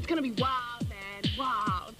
gonna be wild, man, wild.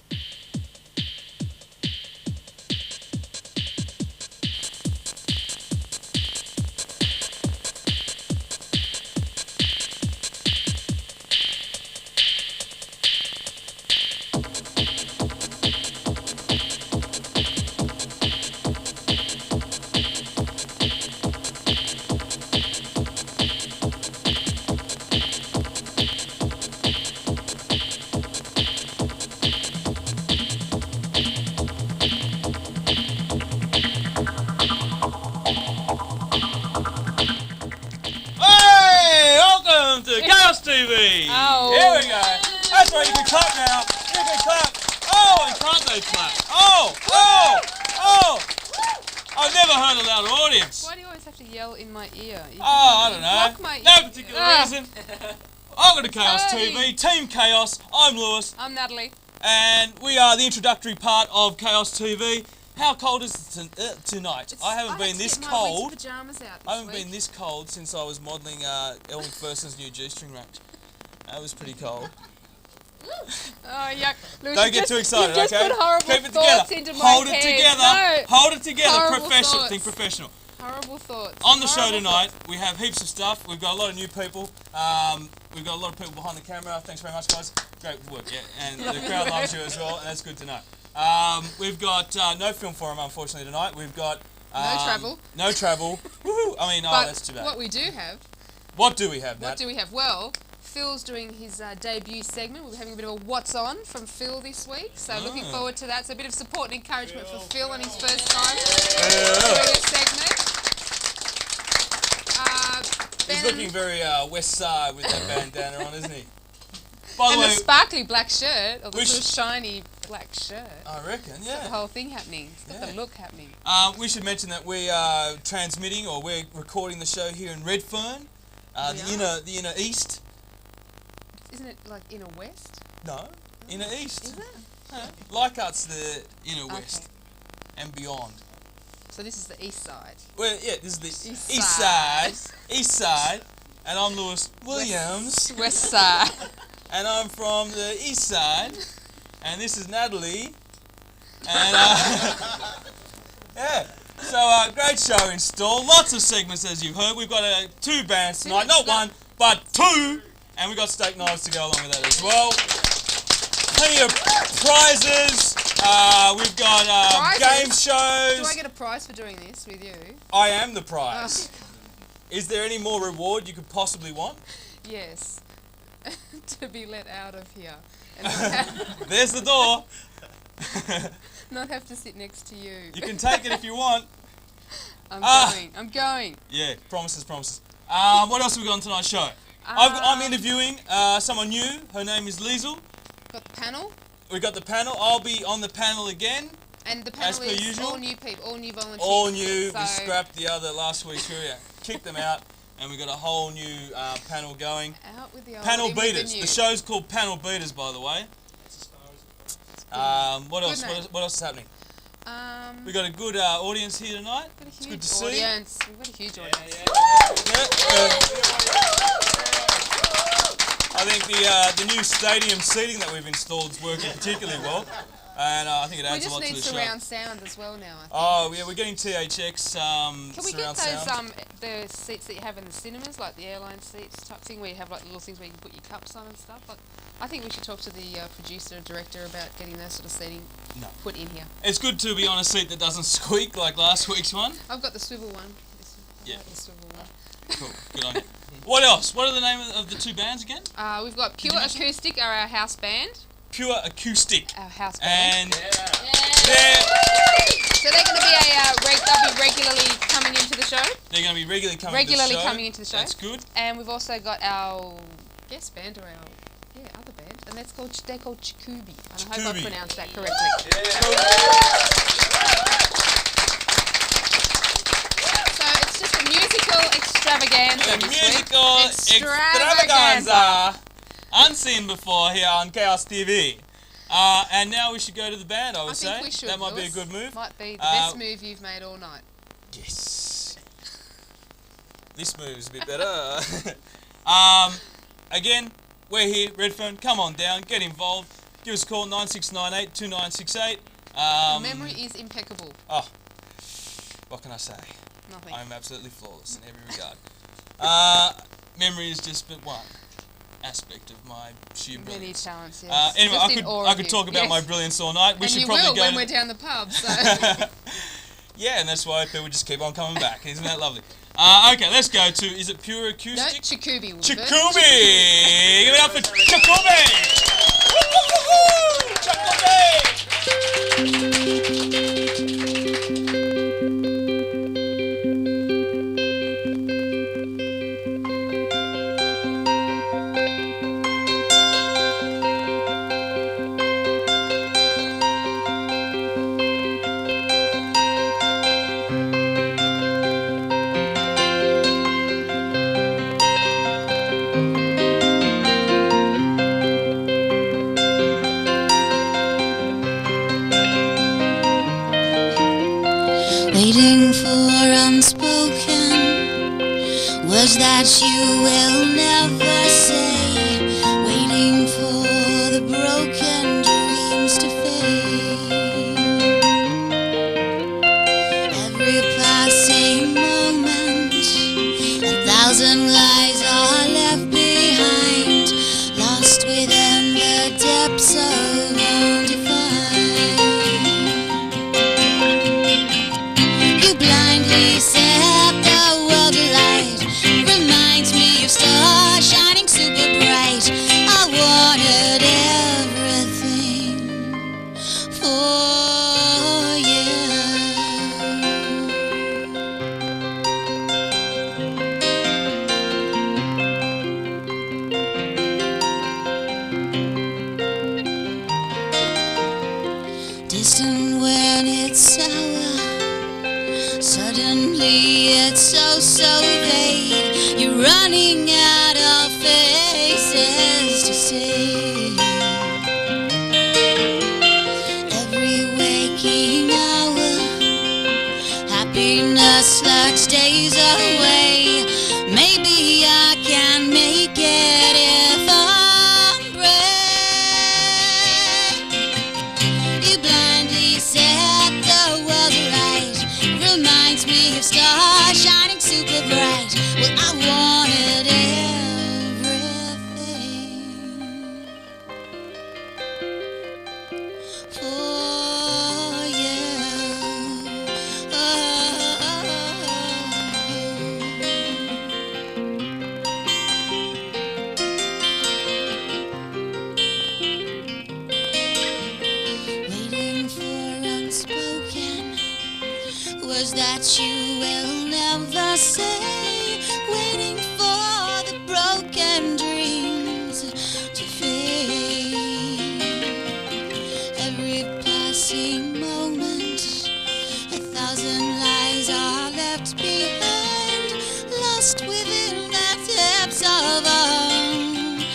TV! Oh. Here we go. That's right, you can clap now. You can clap. Oh, and can't they clap? Oh, oh, oh. I've never heard a louder audience. Why do you always have to yell in my ear? I don't know. My ear. No particular reason. Welcome to Chaos TV. Team Chaos. I'm Lewis. I'm Natalie. And we are the introductory part of Chaos TV. How cold is it tonight? I haven't been this cold. I haven't been this cold since I was modelling Elle McPherson's new G-string rack. That was pretty cold. Oh, yuck. Look, don't get too excited, okay? Put horrible Keep it thoughts together. Into my Hold head. it together. No. Hold it together. Horrible Professional. Thoughts. Think professional. Horrible thoughts. On the show tonight, we have heaps of stuff. We've got a lot of new people. We've got a lot of people behind the camera. Thanks very much, guys. Great work, yeah. And the crowd loves you as well, and that's good to know. We've got no film forum, unfortunately, tonight. We've got no travel. No travel. Woohoo! I mean, but that's too bad. What we do have. What do we have, Nat? What do we have? Well, Phil's doing his debut segment. We're having a bit of a What's On from Phil this week, so looking forward to that. So a bit of support and encouragement for Phil on his first time doing a segment. He's looking very West Side with that bandana on, isn't he? By the way, the sparkly black shirt, or the sort of shiny black shirt. I reckon, yeah. It's got the whole thing happening. It's got the look happening. We should mention that we are transmitting, or we're recording the show here in Redfern, the inner east. Isn't it like inner west? No, inner east. Is it? Leichhardt's the inner west and beyond. So this is the east side. Well, yeah, this is the east side. East side. And I'm Lewis Williams. West side. And I'm from the east side. And this is Natalie. And, yeah. So, great show in store. Lots of segments, as you've heard. We've got 2 bands tonight. Not one, but 2. And we've got steak knives to go along with that as well. Plenty of prizes. We've got game shows. Do I get a prize for doing this with you? I am the prize. Is there any more reward you could possibly want? Yes. To be let out of here. And there's the door. Not have to sit next to you. You can take it if you want. I'm going. Yeah, promises. What else have we got on tonight's show? I'm interviewing someone new. Her name is Leisle. Got the panel. We got the panel. I'll be on the panel again. And the panel is usual. All new people, all new volunteers. All new. So we scrapped the other last week's crew. Kicked them out. And we got a whole new panel going. Out with the old. Panel Beaters. The show's called Panel Beaters, by the way. What else? What else is happening? We got a good audience here tonight. It's good to see. We've got a huge audience. I think the new stadium seating that we've installed is working particularly well. And I think it adds a lot to the show. We just need surround sound as well now, I think. Oh, yeah, we're getting THX Can we get those, the seats that you have in the cinemas, like the airline seats type thing, where you have like little things where you can put your cups on and stuff? Like, I think we should talk to the producer and director about getting that sort of seating put in here. It's good to be on a seat that doesn't squeak like last week's one. I've got the swivel one. Yeah. The swivel one. Cool, good on you. What else? What are the name of the 2 bands again? We've got Pure Acoustic, our house band. Pure Acoustic. Our house band. And so they're going to be they'll be regularly coming into the show. They're going to be regularly coming into the show. That's good. And we've also got our guest band, or our other band, and they're called Chikubi. And I hope I pronounced that correctly. So it's just a musical extravaganza. Extravaganza. Unseen before here on Chaos TV. And now we should go to the band, I would say. We should, that might be a good move. Might be the best move you've made all night. Yes. This move's a bit better. Again, we're here, Redfern. Come on down, get involved. Give us a call, 9698 2968. Memory is impeccable. Oh, what can I say? Nothing. I'm absolutely flawless in every regard. Memory is just but one aspect of my sheer Many brilliance. talents, yes. Anyway, Just in awe I of could you. talk about Yes. my brilliance all night. We And should you probably will go when to we're down the pub, so... yeah, and that's why people just keep on coming back. Isn't that lovely? Okay, let's go to, is it Pure No, Acoustic? Chikubi will Chikubi! Give it up for Chikubi! Woo-hoo-hoo-hoo! Chikubi! Waiting for unspoken words that you will never say. Waiting for the broken dreams to fade. Every passing moment, 1,000 lies are left behind, lost within the depths of undefined. Set the world alight. Reminds me of stars shining super bright. I wanted everything for you. Distant when it's sour, suddenly it's so vague. You're running out of faces to say. Every waking hour, happiness like stays away. Maybe I can make it if I'm brave. You blindly set the world alight. Reminds me of stars shining super bright. Well, I wanted everything for you. Waiting for unspoken words that you will never say. Waiting for the broken dreams to fade. Every passing moment, 1,000 lies are left behind, lost within the depths of undefined.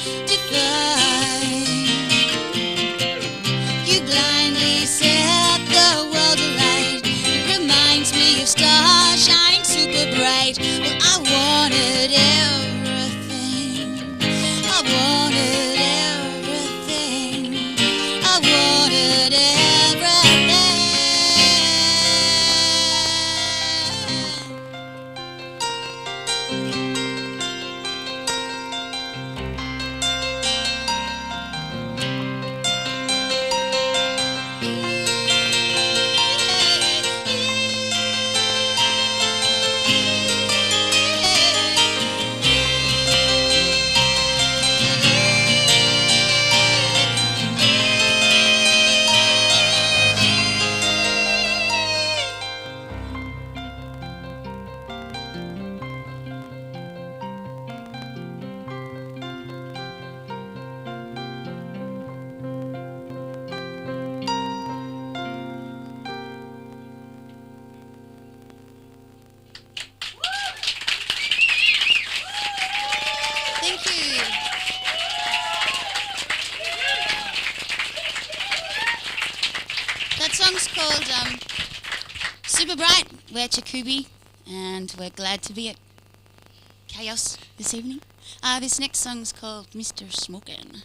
You blindly set the world alight. It reminds me of stars shining super bright. Well, I wanted everything. I wanted everything. I wanted everything. Thank you. That song's called Super Bright. We're Chikubi, and we're glad to be it. chaos this evening. This next song's called Mr. Smokin'.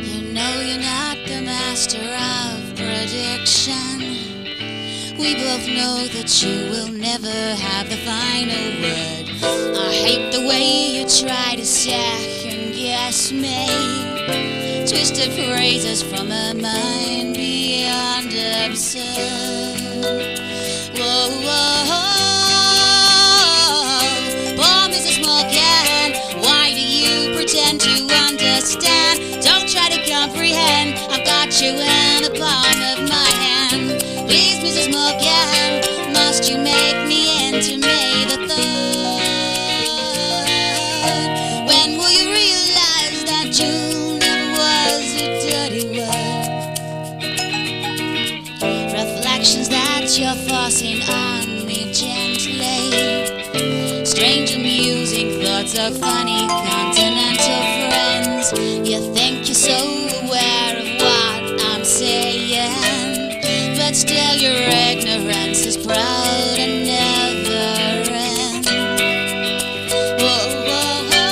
You know you're not the master of prediction. We both know that you will never have the final word. I hate the way you try to second guess me. Twisted phrases from a mind beyond absurd. Whoa, whoa, whoa. Poor Mrs. Morgan, why do you pretend to understand? Don't try to comprehend, I've got you in the palm of my hand. Please, Mrs. Morgan, must you make me into May the 3rd? When will you realize that June never was a dirty word? Reflections that you're forcing on me gently. Strange amusing thoughts of funny continental friends. You think you're so aware of what I'm saying, but still your ignorance is proud and never ends. Whoa, whoa, whoa.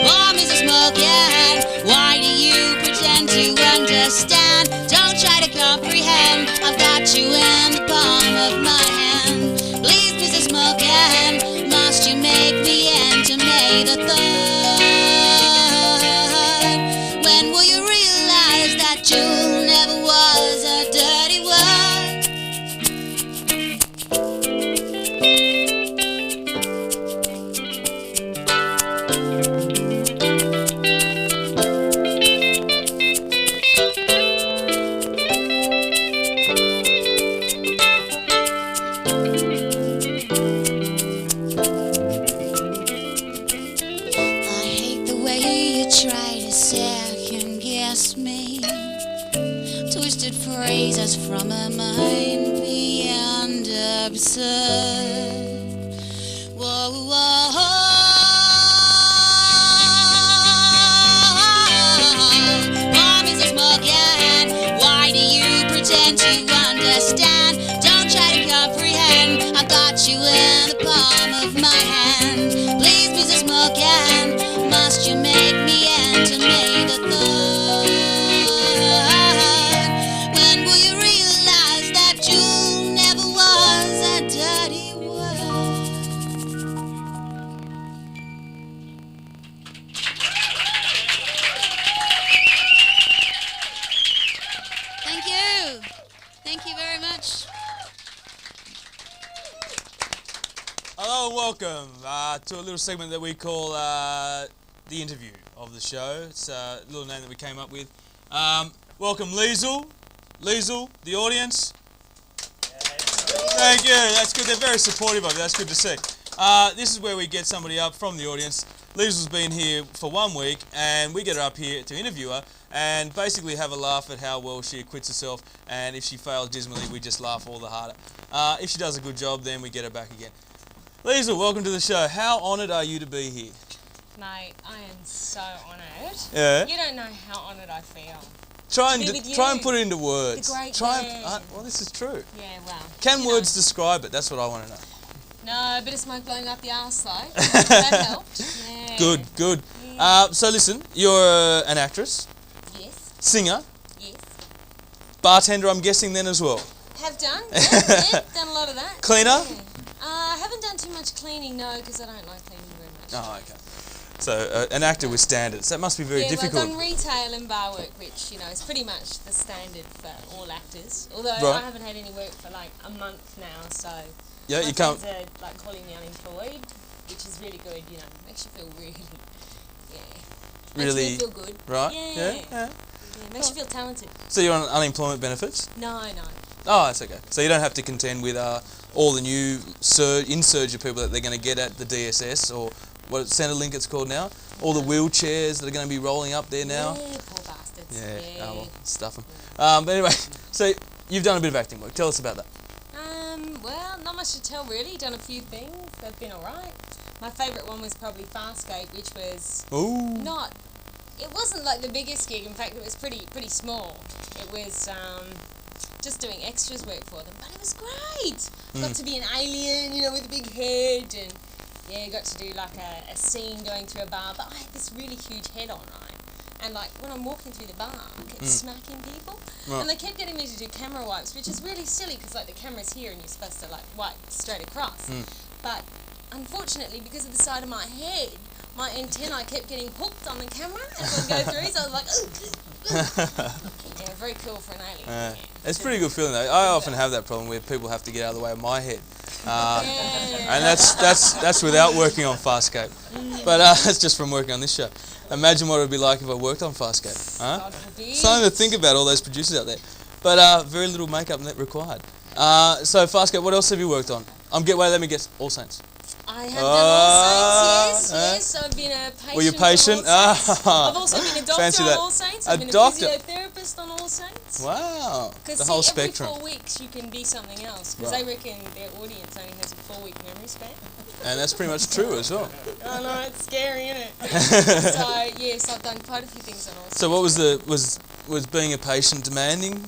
Oh, Mrs. Morgan, why do you pretend to understand? Don't try to comprehend, I've got you in the palm of my hand. Please, Mrs. Morgan, must you make me into May the 3rd? When will you realize that June never was a dirty word? I hate the way you try to second guess me. Twisted phrases from a mind beyond absurd. Whoa, whoa, oh, Mrs. Morgan, why do you pretend to understand? Don't try to comprehend, I've got you in the palm of my hand. Please, Mrs. Morgan, must you make me into May the 3rd? When will you realize that June never was a dirty word? Thank you. Thank you very much. Hello and welcome to a little segment that we call the interview of the show. It's a little name that we came up with. Welcome Leisle, the audience. Thank you, that's good. They're very supportive of you, that's good to see. This is where we get somebody up from the audience. Leisle's been here for 1 week and we get her up here to interview her and basically have a laugh at how well she acquits herself, and if she fails dismally we just laugh all the harder. If she does a good job then we get her back again. Leisle, welcome to the show. How honoured are you to be here? Mate, I am so honoured. Yeah. You don't know how honoured I feel. Try be with and you. put it into words. The great Try man. and, well, this is true. Yeah, well. Can you words know. describe it? That's what I want to know. No, a bit of smoke blowing up the arse though. That helped. Yeah. Good. Yeah. So listen, you're an actress, Yes. singer, Yes. bartender, I'm guessing then as well. Have done. Yeah, done a lot of that. Cleaner? Yeah. I haven't done too much cleaning, no, because I don't like cleaning very much. Oh, okay. So an actor with standards. That must be very difficult. Well, I've done retail and bar work, which, you know, is pretty much the standard for all actors. Although Right. I haven't had any work for like a month now, so Yeah, my you can't. friends are like calling me unemployed, which is really good, you know, makes you feel really, makes Really, me feel good. right? Yeah. Yeah. Makes you feel talented. So you're on unemployment benefits? No. Oh, that's okay. So you don't have to contend with all the new insurge of people that they're going to get at the DSS, or what Centrelink it's called now. All the wheelchairs that are going to be rolling up there now. Yeah, poor bastards. Yeah, Yeah. oh well, stuff them. But anyway, so you've done a bit of acting work. Tell us about that. Well, not much to tell really. Done a few things. They've been alright. My favourite one was probably Farscape, which was Ooh. not it wasn't like the biggest gig. In fact, it was pretty small. It was just doing extras work for them, but it was great. Got to be an alien, you know, with a big head, and yeah, got to do like a scene going through a bar. But I had this really huge head on, right? And like when I'm walking through the bar, I kept smacking people, and they kept getting me to do camera wipes, which is really silly because like the camera's here and you're supposed to like wipe straight across. But unfortunately, because of the side of my head, my antennae kept getting hooked on the camera and it would go through. So I was like, ooh. Yeah, very cool for an alien. Yeah. It's a pretty good feeling though. I often have that problem where people have to get out of the way of my head, and that's without working on Farscape. But that's just from working on this show. Imagine what it would be like if I worked on Farscape. Huh? Something to think about, all those producers out there. But very little makeup required. So Farscape, what else have you worked on? Let me guess. All Saints. I have done All Saints, yes. I've been a patient. Were you patient? I've also been a doctor on All Saints. I've been a physiotherapist on All Saints. Wow. Because whole every spectrum. 4 weeks you can be something else. Because they reckon their audience only has a 4-week memory span. And that's pretty much true as well. I know, it's scary, isn't it? So yes, I've done quite a few things on All Saints. So what was being a patient demanding?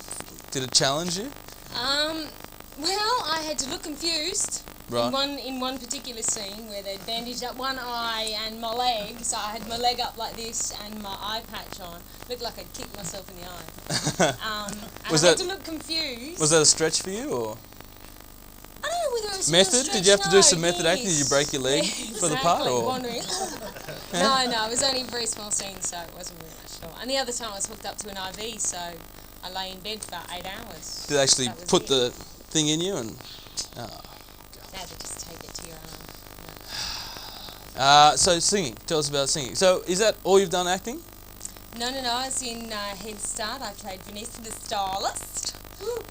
Did it challenge you? Well, I had to look confused. Right. In one particular scene where they'd bandaged up one eye and my leg, so I had my leg up like this and my eye patch on. Looked like I'd kicked myself in the eye. And I had to look confused. Was that a stretch for you, or? I don't know whether it was method? Did you have to do some method acting? Did you break your leg for the part, or? Wandering. No, it was only a very small scene, so it wasn't really much at all. And the other time I was hooked up to an IV, so I lay in bed for 8 hours. Did they actually put the thing in you and? No, they just tape it to your arm. So singing. Tell us about singing. So is that all you've done acting? No. I was in Head Start. I played Vanessa the Stylist.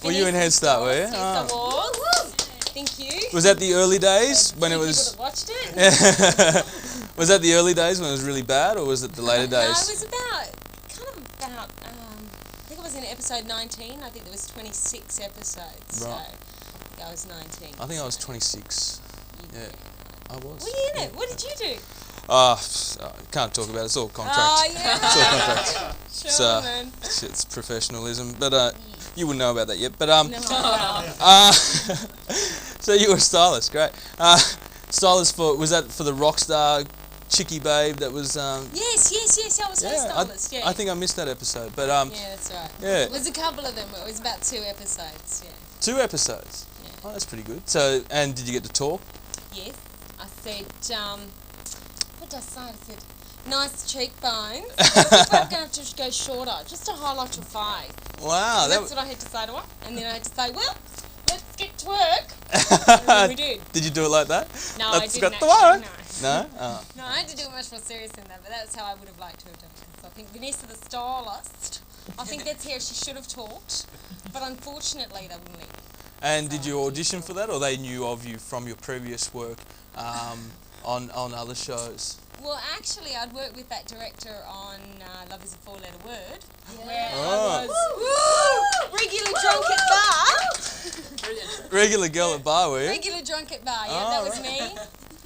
Were you in Head Start, were you? Yes, I was. Thank you. Was that the early days when it was? People that watched it. Was that the early days when it was really bad, or was it the later days? No, it was about. I think I was in episode 19. I think there was 26 episodes. Right. So I was 19. I think I was 26. Yeah, I was. Were you in it? What did you do? Can't talk about it. It's all contract. Oh, yeah. It's all contract. Sure, man. It's professionalism, but you wouldn't know about that yet. But No. So you were a stylist, great. Stylist was that for the rock star Chicky babe that was? Yes. I was her stylist. I think I missed that episode, but yeah, that's right. Yeah. It was a couple of them. It was about 2 episodes. Yeah. 2 episodes. Yeah. Oh, that's pretty good. So, and did you get to talk? Yes. I said, what did I say? I said, nice cheekbones. I think I'm going to have to go shorter, just to highlight your face. Wow. And that's what I had to say to her. And then I had to say, well, let's get to work. And then we did. Did you do it like that? No, let's I didn't get to work. No? Oh. No, I had to do it much more serious than that, but that's how I would have liked to have done it. Because I think Vanessa the Stylist, I think that's how she should have talked, but unfortunately they wouldn't let me. And did you audition for that, or they knew of you from your previous work on other shows? Well, actually, I'd worked with that director on Love is a 4-letter word, Yeah. where I was regular drunk at bar. Regular girl at bar, were you? Regular drunk at bar, yeah, that was me.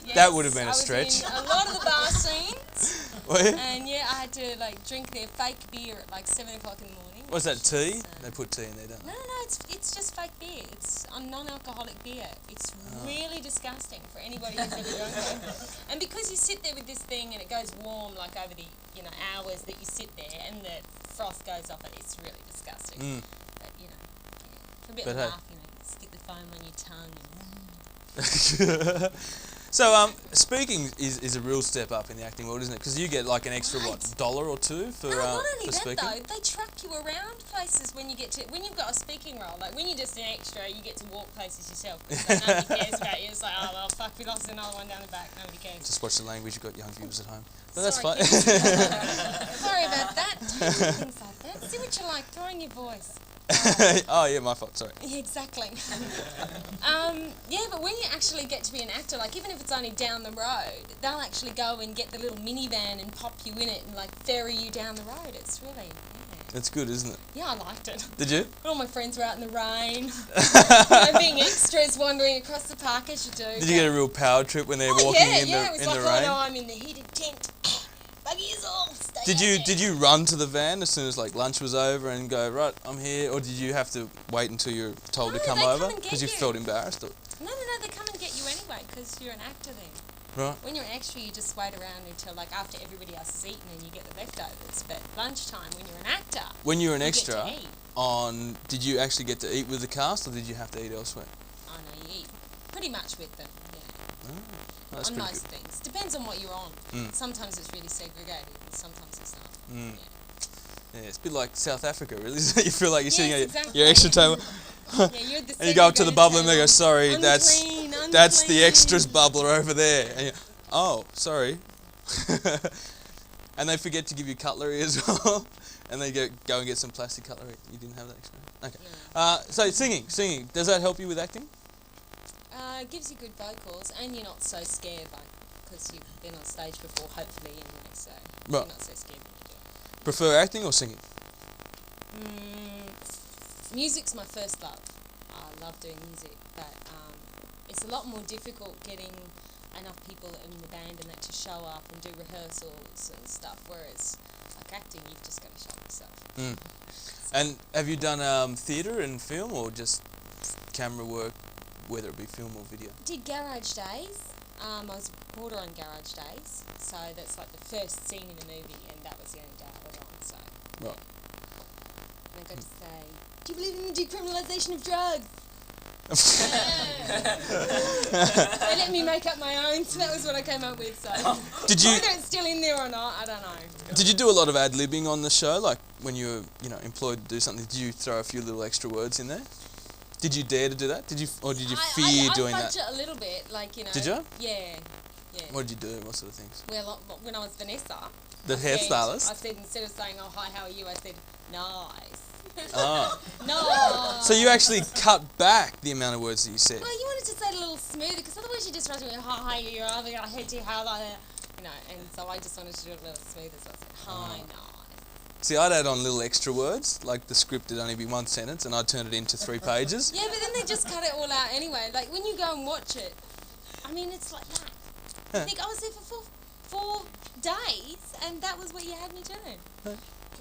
Yes, That would have been a stretch. I was in a lot of the bar scenes. Were you? And yeah, I had to like drink their fake beer at like 7 o'clock in the morning. Was that tea? They put tea in there, don't they? No, it's just fake beer. It's a non-alcoholic beer. It's really disgusting for anybody who's ever drunk it. And because you sit there with this thing and it goes warm like over the hours that you sit there and the froth goes off it, it's really disgusting. But for a bit of a laugh, stick the foam on your tongue. So, speaking is a real step up in the acting world, isn't it? Because you get like an extra, $1 or $2 for not only for that speaking? though, they truck you around places when you've got a speaking role. Like when you're just an extra, you get to walk places yourself. Like, nobody cares about you. It's like, oh well, fuck, we lost another one down the back. Nobody cares. Just watch the language. You've got young viewers at home. But that's Sorry, fine. Sorry about that. Don't do things like that. See what you like. Throwing your voice. Oh yeah, my fault. Sorry. Yeah, exactly. Yeah, but when you actually get to be an actor, like even if it's only down the road, they'll actually go and get the little minivan and pop you in it and like ferry you down the road. It's really It's good, isn't it? Yeah, I liked it. Did you? All my friends were out in the rain, being extras, wandering across the park as you do. Did you get a real power trip when they're walking in the rain? It was like, oh no, I'm in the heated tent. Buggy is off. Stay Did you run to the van as soon as like lunch was over and go, right, I'm here, or did you have to wait until you're told to come over because you felt embarrassed? Or? No, they come and get you anyway because you're an actor then. Right. When you're an extra, you just wait around until like after everybody else has eaten and you get the leftovers. But lunchtime, when you're an actor, when you're an you extra, get to eat. did you actually get to eat with the cast, or did you have to eat elsewhere? Oh no, you eat pretty much with them. Yeah. Oh, that's on pretty most good. things, depends on what you're on. Mm. Sometimes it's really segregated, and sometimes it's not. Mm. Yeah. Yeah, it's a bit like South Africa, really. You feel like you're sitting at exactly. your extra table. Yeah, you're the And you go up to the segregated bubble and they go, table. sorry, Unclean, that's the unclean. extras bubbler over there. And you, oh, sorry. And they forget to give you cutlery as well. And they go and get some plastic cutlery. You didn't have that experience? Okay. No. So singing, does that help you with acting? It gives you good vocals, and you're not so scared, like, because you've been on stage before, hopefully, anyway, so Right. you're not so scared when you do it. Prefer acting or singing? Music's my first love. I love doing music, but it's a lot more difficult getting enough people in the band and that to show up and do rehearsals and stuff, whereas like acting, you've just got to show yourself. Mm. And have you done theatre and film, or just camera work, whether it be film or video? Did Garage Days. I was a reporter on Garage Days, so that's like the first scene in the movie, and that was the only day I was on, so. Right. And I got to say, do you believe in the decriminalisation of drugs? They let me make up my own, so that was what I came up with, so. Did you? Whether it's still in there or not, I don't know. Did you do a lot of ad-libbing on the show? Like when you were, employed to do something, did you throw a few little extra words in there? Did you dare to do that? Did you fear doing that? I fudge it a little bit, like, Did you? Yeah. What did you do? What sort of things? Well, when I was Vanessa, The hairstylist? I said, instead of saying, oh, hi, how are you, I said, nice. Oh. No. So you actually cut back the amount of words that you said? Well, you wanted to say it a little smoother, because otherwise you just rush with, hi, you're over, I hate you, how like that. And so I just wanted to do it a little smoother, so I said, hi, nice. See, I'd add on little extra words, like the script would only be one sentence, and I'd turn it into 3 pages. Yeah, but then they just cut it all out anyway. Like, when you go and watch it, I mean, it's like that. I think I was there for 4 days, and that was what you had me doing.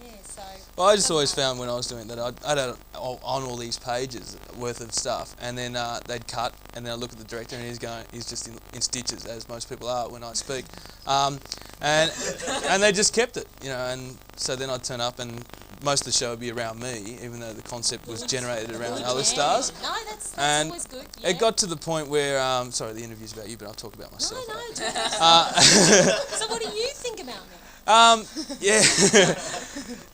Yeah, so... Well, I just always found when I was doing that, I'd add on all these pages worth of stuff, and then they'd cut, and then I'd look at the director, and he's just in stitches, as most people are when I speak. And they just kept it, and so then I'd turn up, and most of the show would be around me, even though the concept was generated around other stars. No, that's And always good. Yeah. it got to the point where, sorry, the interview's about you, but I'll talk about myself. No, right? do that. So what do you think about me? Yeah,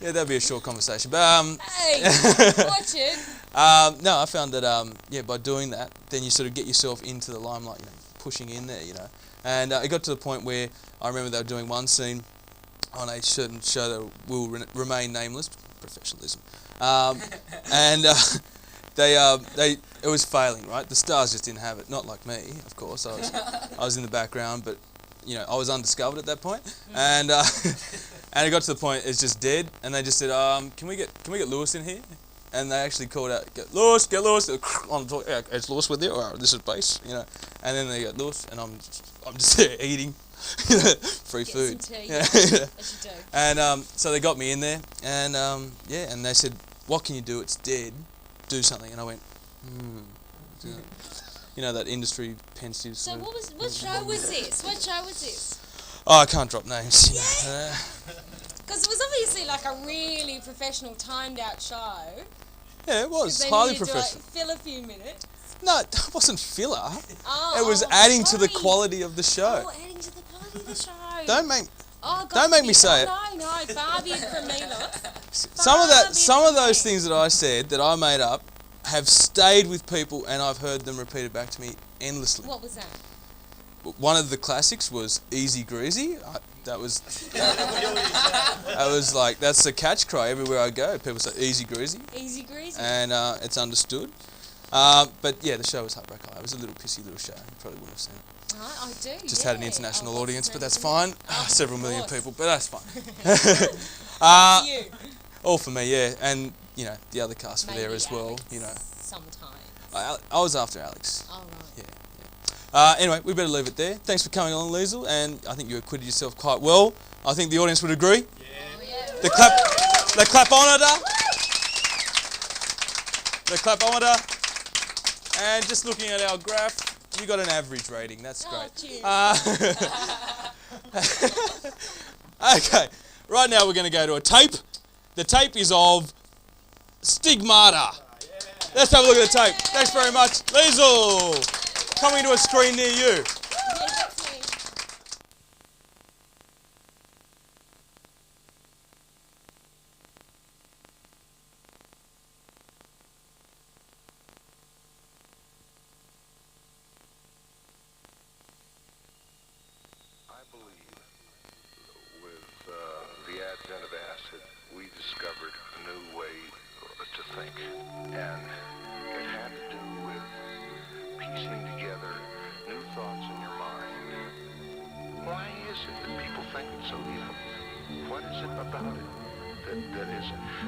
yeah, that'd be a short conversation. But Hey, watch it. no, I found that by doing that, then you sort of get yourself into the limelight, pushing in there, And it got to the point where I remember they were doing one scene on a certain show that will remain nameless, professionalism, and it was failing, right? The stars just didn't have it. Not like me, of course. I was in the background, but I was undiscovered at that point, and it got to the point it's just dead, and they just said, can we get Lewis in here? And they actually called out, get Lewis. On the talk, yeah, it's Lewis with you, or this is bass, And then they got Lewis, and I'm just there eating, free food. Some tea, Yeah. as you do. And so they got me in there, and and they said, what can you do? It's dead. Do something. And I went, that industry pensive. So what show was this? What show was this? Oh, I can't drop names. Because it was obviously like a really professional, timed out show. Yeah, it was They highly needed professional. to fill a few minutes. No, it wasn't filler. Oh, It was adding to the sorry. quality of the show. Oh, adding to the quality of the show. Don't make Don't make me say it. No, far be it from me, look. some of those things that I said that I made up have stayed with people, and I've heard them repeated back to me endlessly. What was that? One of the classics was Easy Greasy. That was like, that's the catch cry everywhere I go. People say Easy Greasy. Easy Greasy. And it's understood. But yeah, the show was Heartbreak High. It was a little pissy little show. You probably wouldn't have seen it. I do. Just had an international audience, but that's fine. Several million course. people, but that's fine. You. All for me, yeah. And, the other cast were Maybe there as well, Alex Sometimes. I was after Alex. Oh, right. Yeah. Anyway, we better leave it there. Thanks for coming along, Leisle, and I think you acquitted yourself quite well. I think the audience would agree. The clapometer. The clapometer. And just looking at our graph, you got an average rating. That's great. Okay, right now we're going to go to a tape. The tape is of Stigmata. Let's have a look at the tape. Thanks very much. Leisle, coming to a screen near you.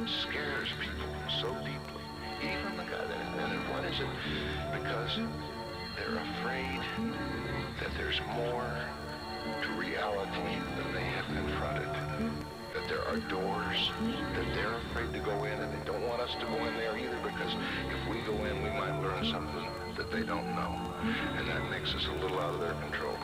Scares people so deeply, even the guy that invented it. What is it? Because they're afraid that there's more to reality than they have confronted. That there are doors that they're afraid to go in, and they don't want us to go in there either, because if we go in, we might learn something that they don't know, and that makes us a little out of their control.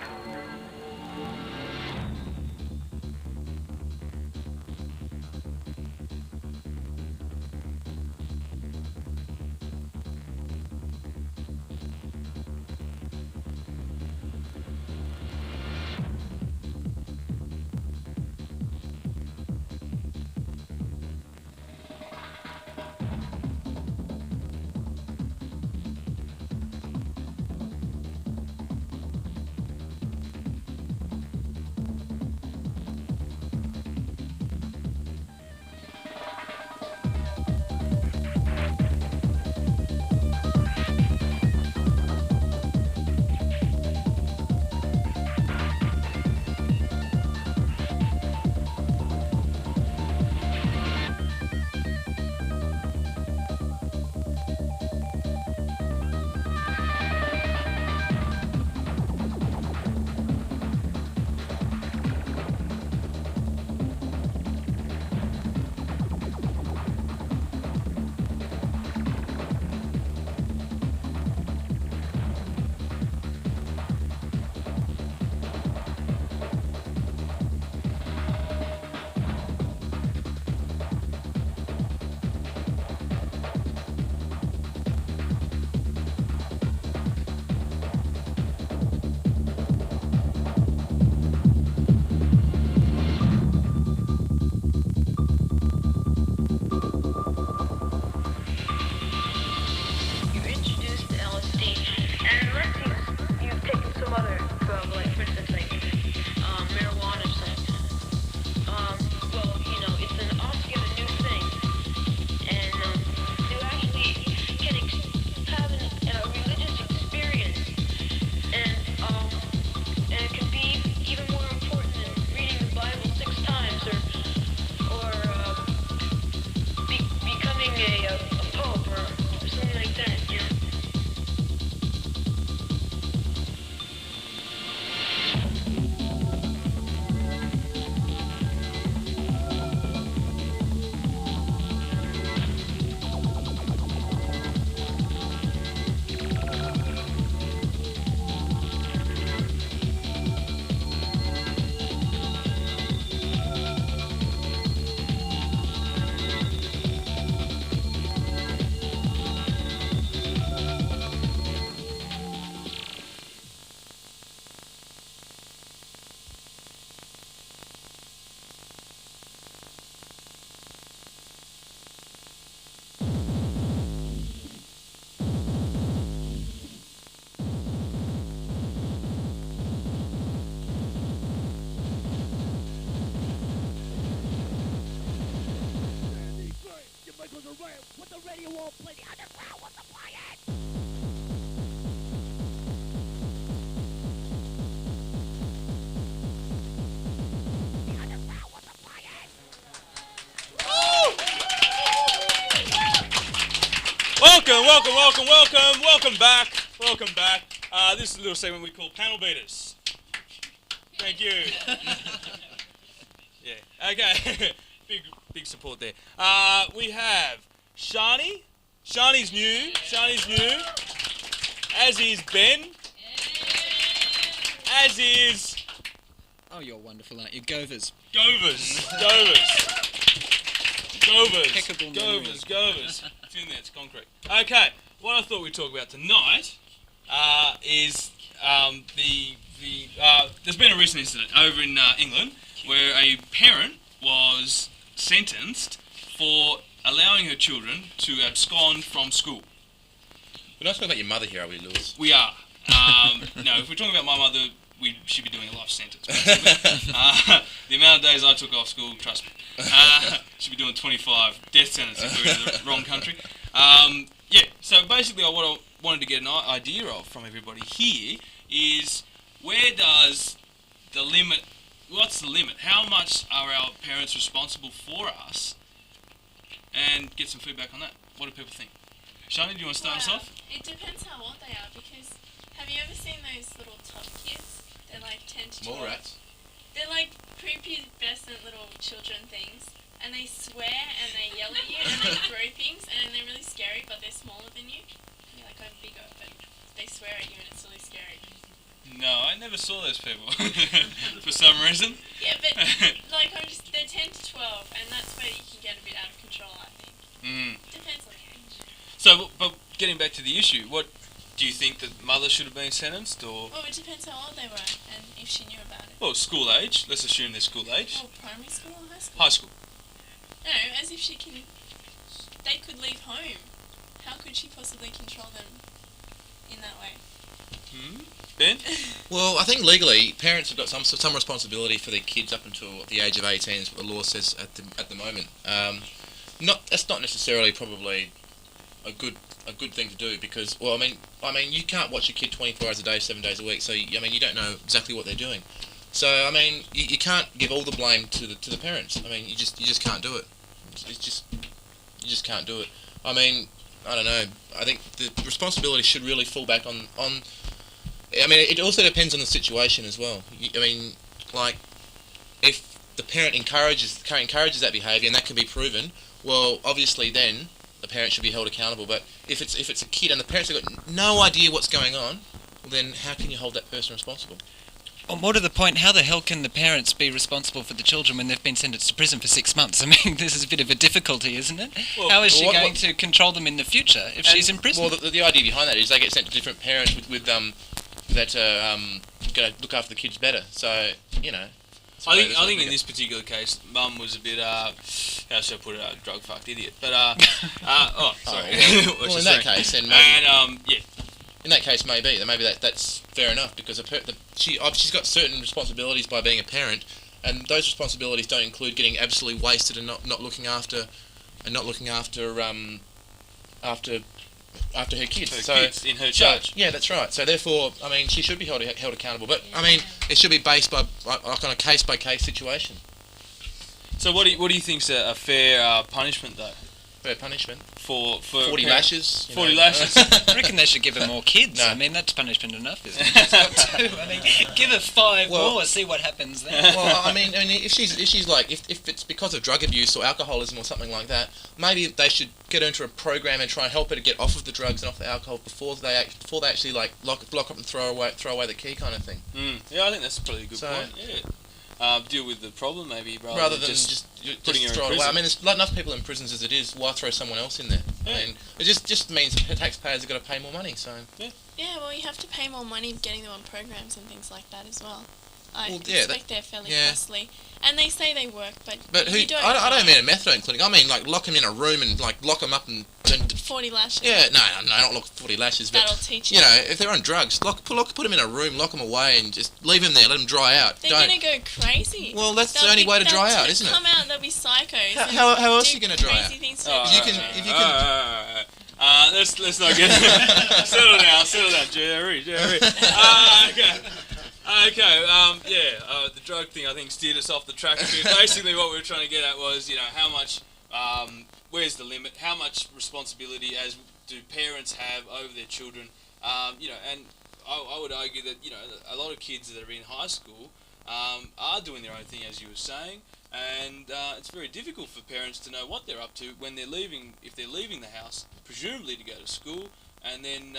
Welcome back. This is a little segment we call Panel Beaters. Thank you. Yeah. Okay. big support there. We have Shani. Shani's new. As is Ben. As is... Oh, you're wonderful, aren't you? Govers. Govers. It's in there, it's concrete. Okay, what I thought we'd talk about tonight is there's been a recent incident over in England where a parent was sentenced for allowing her children to abscond from school. We're not talking about your mother here, are we, Lewis? We are. No, if we're talking about my mother, she'd be doing a life sentence. The amount of days I took off school, trust me. She'd be doing 25 death sentences if we were in the wrong country. So basically what I wanted to get an idea of from everybody here is where does the limit, what's the limit? How much are our parents responsible for us? And get some feedback on that. What do people think? Shani, do you want to start us off? It depends how old they are, because have you ever seen those little top kids? They're like 10 to 12. More rats. They're like prepubescent little children things, and they swear and they yell at you and they throw things, and they're really scary, but they're smaller than you. And you're like, I'm bigger, but they swear at you and it's really scary. No, I never saw those people for some reason. Yeah, but like they're 10 to 12, and that's where you can get a bit out of control, I think. Depends on the age. So, but getting back to the issue, what do you think that mother should have been sentenced, or? Well, it depends how old they were and if she knew about it. Well, school age. Let's assume they're school age. Well, primary school or high school? High school. No, as if she can... They could leave home. How could she possibly control them in that way? Ben? Well, I think legally, parents have got some responsibility for their kids up until the age of 18, is what the law says at the moment. That's not necessarily probably a good thing to do, because, well, I mean, you can't watch your kid 24 hours a day, 7 days a week. So you don't know exactly what they're doing. So I mean, you can't give all the blame to the parents. I mean, you just can't do it. You just can't do it. I mean, I don't know. I think the responsibility should really fall back on. I mean, it also depends on the situation as well. I mean, like, if the parent encourages that behaviour and that can be proven, well, obviously then the parent should be held accountable. But if it's a kid and the parents have got no idea what's going on, well, then how can you hold that person responsible? Well, more to the point, how the hell can the parents be responsible for the children when they've been sentenced to prison for 6 months? I mean, this is a bit of a difficulty, isn't it? Well, how is she going to control them in the future if she's in prison? Well, the idea behind that is they get sent to different parents that going to look after the kids better. So, you know. I think in this particular case, Mum was a bit, how should I put it, a drug fucked idiot. But, sorry. Well, in that case, then maybe. And, yeah. In that case, maybe that's fair enough, because she's got certain responsibilities by being a parent, and those responsibilities don't include getting absolutely wasted and not looking after her kids. Kids in her charge. Yeah, that's right. So therefore, I mean, she should be held accountable. But I mean, it should be based by like on a case by case situation. So what do you think's a fair punishment though? Fair punishment. For 40 lashes. 40 lashes. I reckon they should give her more kids. No. I mean, that's punishment enough, isn't it? She's got two. I mean, give her 5 more, see what happens then. Well, I mean, if she's like, if it's because of drug abuse or alcoholism or something like that, maybe they should get her into a program and try and help her to get off of the drugs and off the alcohol before they actually like lock up and throw away the key kind of thing. Yeah, I think that's probably a good point. Yeah. Deal with the problem maybe rather than just putting her in throw it prison. away. I mean, there's not enough people in prisons as it is. Why throw someone else in there? Yeah. I mean, it just means the taxpayers have got to pay more money. So Yeah, well, you have to pay more money getting them on programs and things like that as well. I Well, yeah, expect they're fairly costly. And they say they work, but who? you don't. I don't mean a methadone clinic. I mean like lock them in a room and like lock them up and 40 lashes. yeah, no, not lock 40 lashes. But That'll teach you know, if they're on drugs, put them in a room, lock them away, and just leave them there, let them dry out. They're going to go crazy. Well, that's the only way to dry out, isn't it? Come out, they'll be psychos. How else are you going to dry out? Crazy things If you can. Let's not get settle down, Jerry. Okay, the drug thing I think steered us off the track a bit. Basically what we were trying to get at was, you know, how much, where's the limit, how much responsibility do parents have over their children, you know, and I would argue that, you know, a lot of kids that are in high school are doing their own thing, as you were saying, and it's very difficult for parents to know what they're up to when they're leaving. If they're leaving the house, presumably to go to school, and then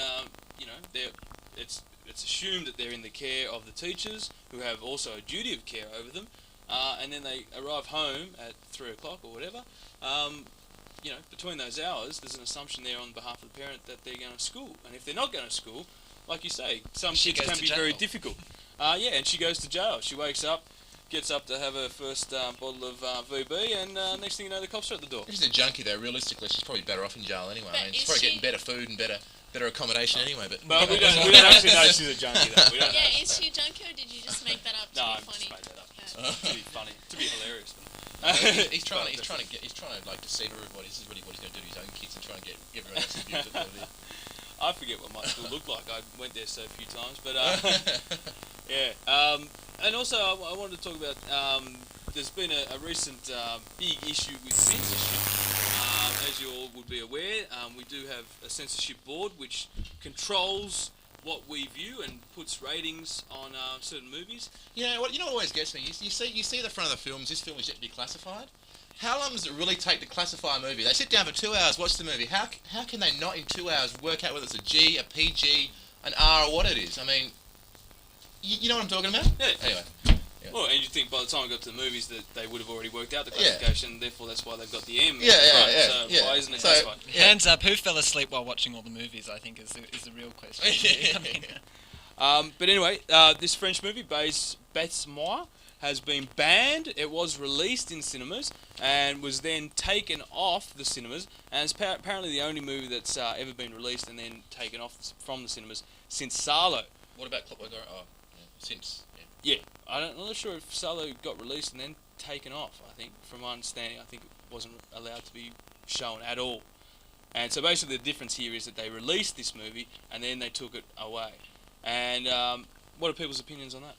it's assumed that they're in the care of the teachers, who have also a duty of care over them, and then they arrive home at 3 o'clock or whatever. Between those hours, there's an assumption there on behalf of the parent that they're going to school, and if they're not going to school, like you say, some kids can be very difficult. And she goes to jail. She wakes up, gets up to have her first bottle of VB, and next thing you know, the cops are at the door. She's a junkie, though. Realistically, she's probably better off in jail anyway. But I mean, she's probably getting better food and better accommodation anyway. But we don't actually know she's a junkie, though. We don't know. Is she a junkie, or did you just make that up to No, be I funny? just made that up. To be funny, to be hilarious. he's trying to like deceive everybody. This is really what he's going to do to his own kids and trying to get everyone else's views of what it is. I forget what my school looked like. I went there so few times, but yeah. And also, I wanted to talk about. There's been a recent big issue with censorship. As you all would be aware, we do have a censorship board which controls what we view and puts ratings on certain movies. You know what always gets me? You see the front of the films. This film is yet to be classified. How long does it really take to classify a movie? They sit down for 2 hours, watch the movie. How can they not in 2 hours work out whether it's a G, a PG, an R, or what it is? I mean, you know what I'm talking about? Yeah. Anyway. Yeah. Well, and you think by the time we got to the movies that they would have already worked out the classification, therefore that's why they've got the M. Yeah. So why isn't it classified? Hands up, who fell asleep while watching all the movies, I think is the real question. But anyway, this French movie, Bats-Moi, has been banned. It was released in cinemas and was then taken off the cinemas, and it's apparently the only movie that's ever been released and then taken off from the cinemas since Salo. What about Clockwork Orange? Oh, since. Yeah, I'm not sure if Salo got released and then taken off. I think, from my understanding, I think it wasn't allowed to be shown at all. And so basically the difference here is that they released this movie and then they took it away. And what are people's opinions on that?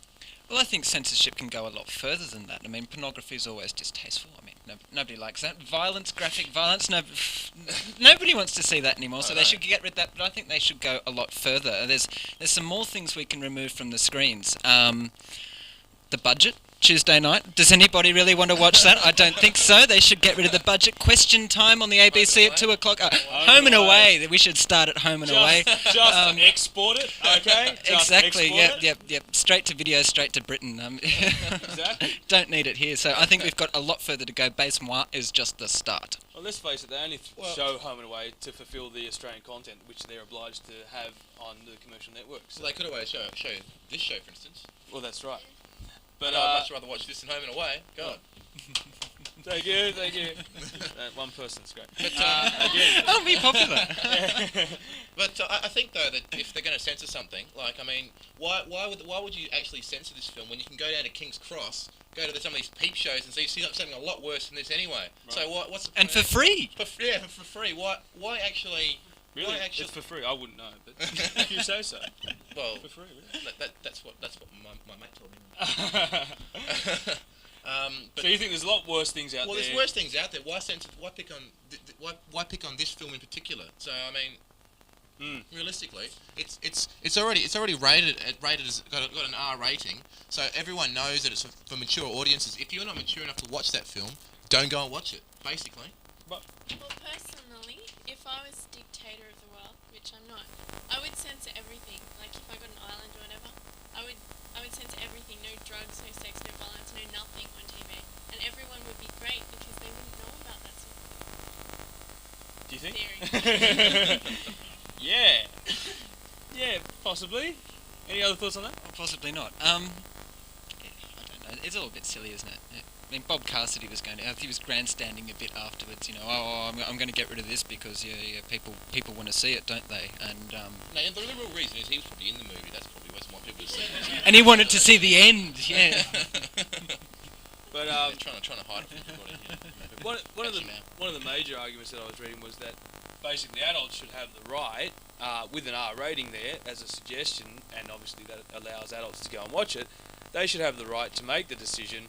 Well, I think censorship can go a lot further than that. I mean, pornography is always distasteful. I mean, nobody likes that. Violence, graphic violence, nobody wants to see that anymore, so they should get rid of that, but I think they should go a lot further. There's some more things we can remove from the screens. The budget, Tuesday night. Does anybody really want to watch that? I don't think so. They should get rid of the budget. Question time on the ABC at 2 o'clock. Home and Away. We should start at Home and Away. Just export it, okay? Just exactly. Export Yep. Straight to video, straight to Britain. Exactly. Don't need it here. So I think we've got a lot further to go. Bats-Moi is just the start. Well, let's face it, they only show Home and Away to fulfil the Australian content, which they're obliged to have on the commercial networks. So they could always show this show, for instance. Well, that's right. But I'd much rather watch this than Home and Away. Go on. Thank you. One person's great. But, I'll be popular. But I think though that if they're going to censor something, like I mean, why would you actually censor this film when you can go down to King's Cross, go to some of these peep shows and see something a lot worse than this anyway? Right. So what's the point? And for free. For free. Why actually? Really? Why actually? It's for free. I wouldn't know, but if you say so. Well, for free. Really? That's what my mate told me. But so you think there's a lot worse things out there? Well, there's worse things out there. Why censor? Why pick on this film in particular? So I mean, realistically, it's already rated as got an R rating. So everyone knows that it's for mature audiences. If you're not mature enough to watch that film, don't go and watch it. Basically. Well, personally, if I was dictator of the world, which I'm not, I would censor everything. Like if I got an island or whatever, I would censor everything. No drugs, no sex, no violence, no nothing on TV, and everyone would be great because they wouldn't know about that sort of thing. Do you think? Theory. Yeah, possibly. Any other thoughts on that? Possibly not. I don't know. It's all a bit silly, isn't it? I mean, Bob Cassidy was he was grandstanding a bit afterwards. You know, I'm going to get rid of this because people want to see it, don't they? And the real reason is he was probably in the movie. That's probably what people to see. And he wanted to see the end. Yeah. But trying to hide it from everybody. One of the major arguments that I was reading was that basically adults should have the right, with an R rating there as a suggestion, and obviously that allows adults to go and watch it. They should have the right to make the decision,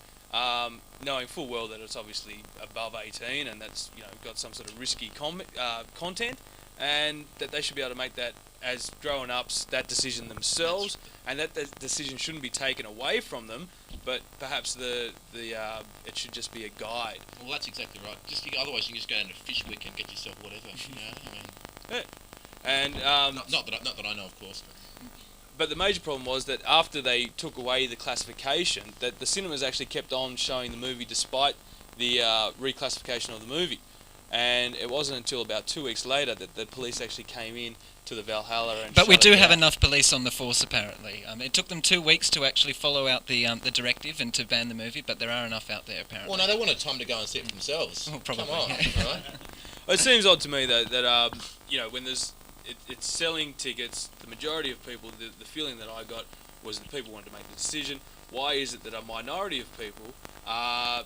knowing full well that it's obviously above 18 and that's got some sort of risky content, and that they should be able to make that as grown-ups that decision themselves, and that decision shouldn't be taken away from them, but perhaps it should just be a guide. Well, that's exactly right. Otherwise, you can just go down to Fishwick and get yourself whatever. You know, I mean, Yeah. And not that I know, of course. but the major problem was that after they took away the classification, that the cinemas actually kept on showing the movie despite the reclassification of the movie. And it wasn't until about 2 weeks later that the police actually came in to the Valhalla and But we shut do it have down. enough police on the force, apparently. It took them 2 weeks to actually follow out the directive and to ban the movie, but there are enough out there, apparently. Well, no, they wanted time to go and see it for themselves. Oh, probably, Come on, yeah. right? Well, it seems odd to me though that when it's selling tickets, the majority of people, the feeling that I got was that people wanted to make the decision. Why is it that a minority of people are,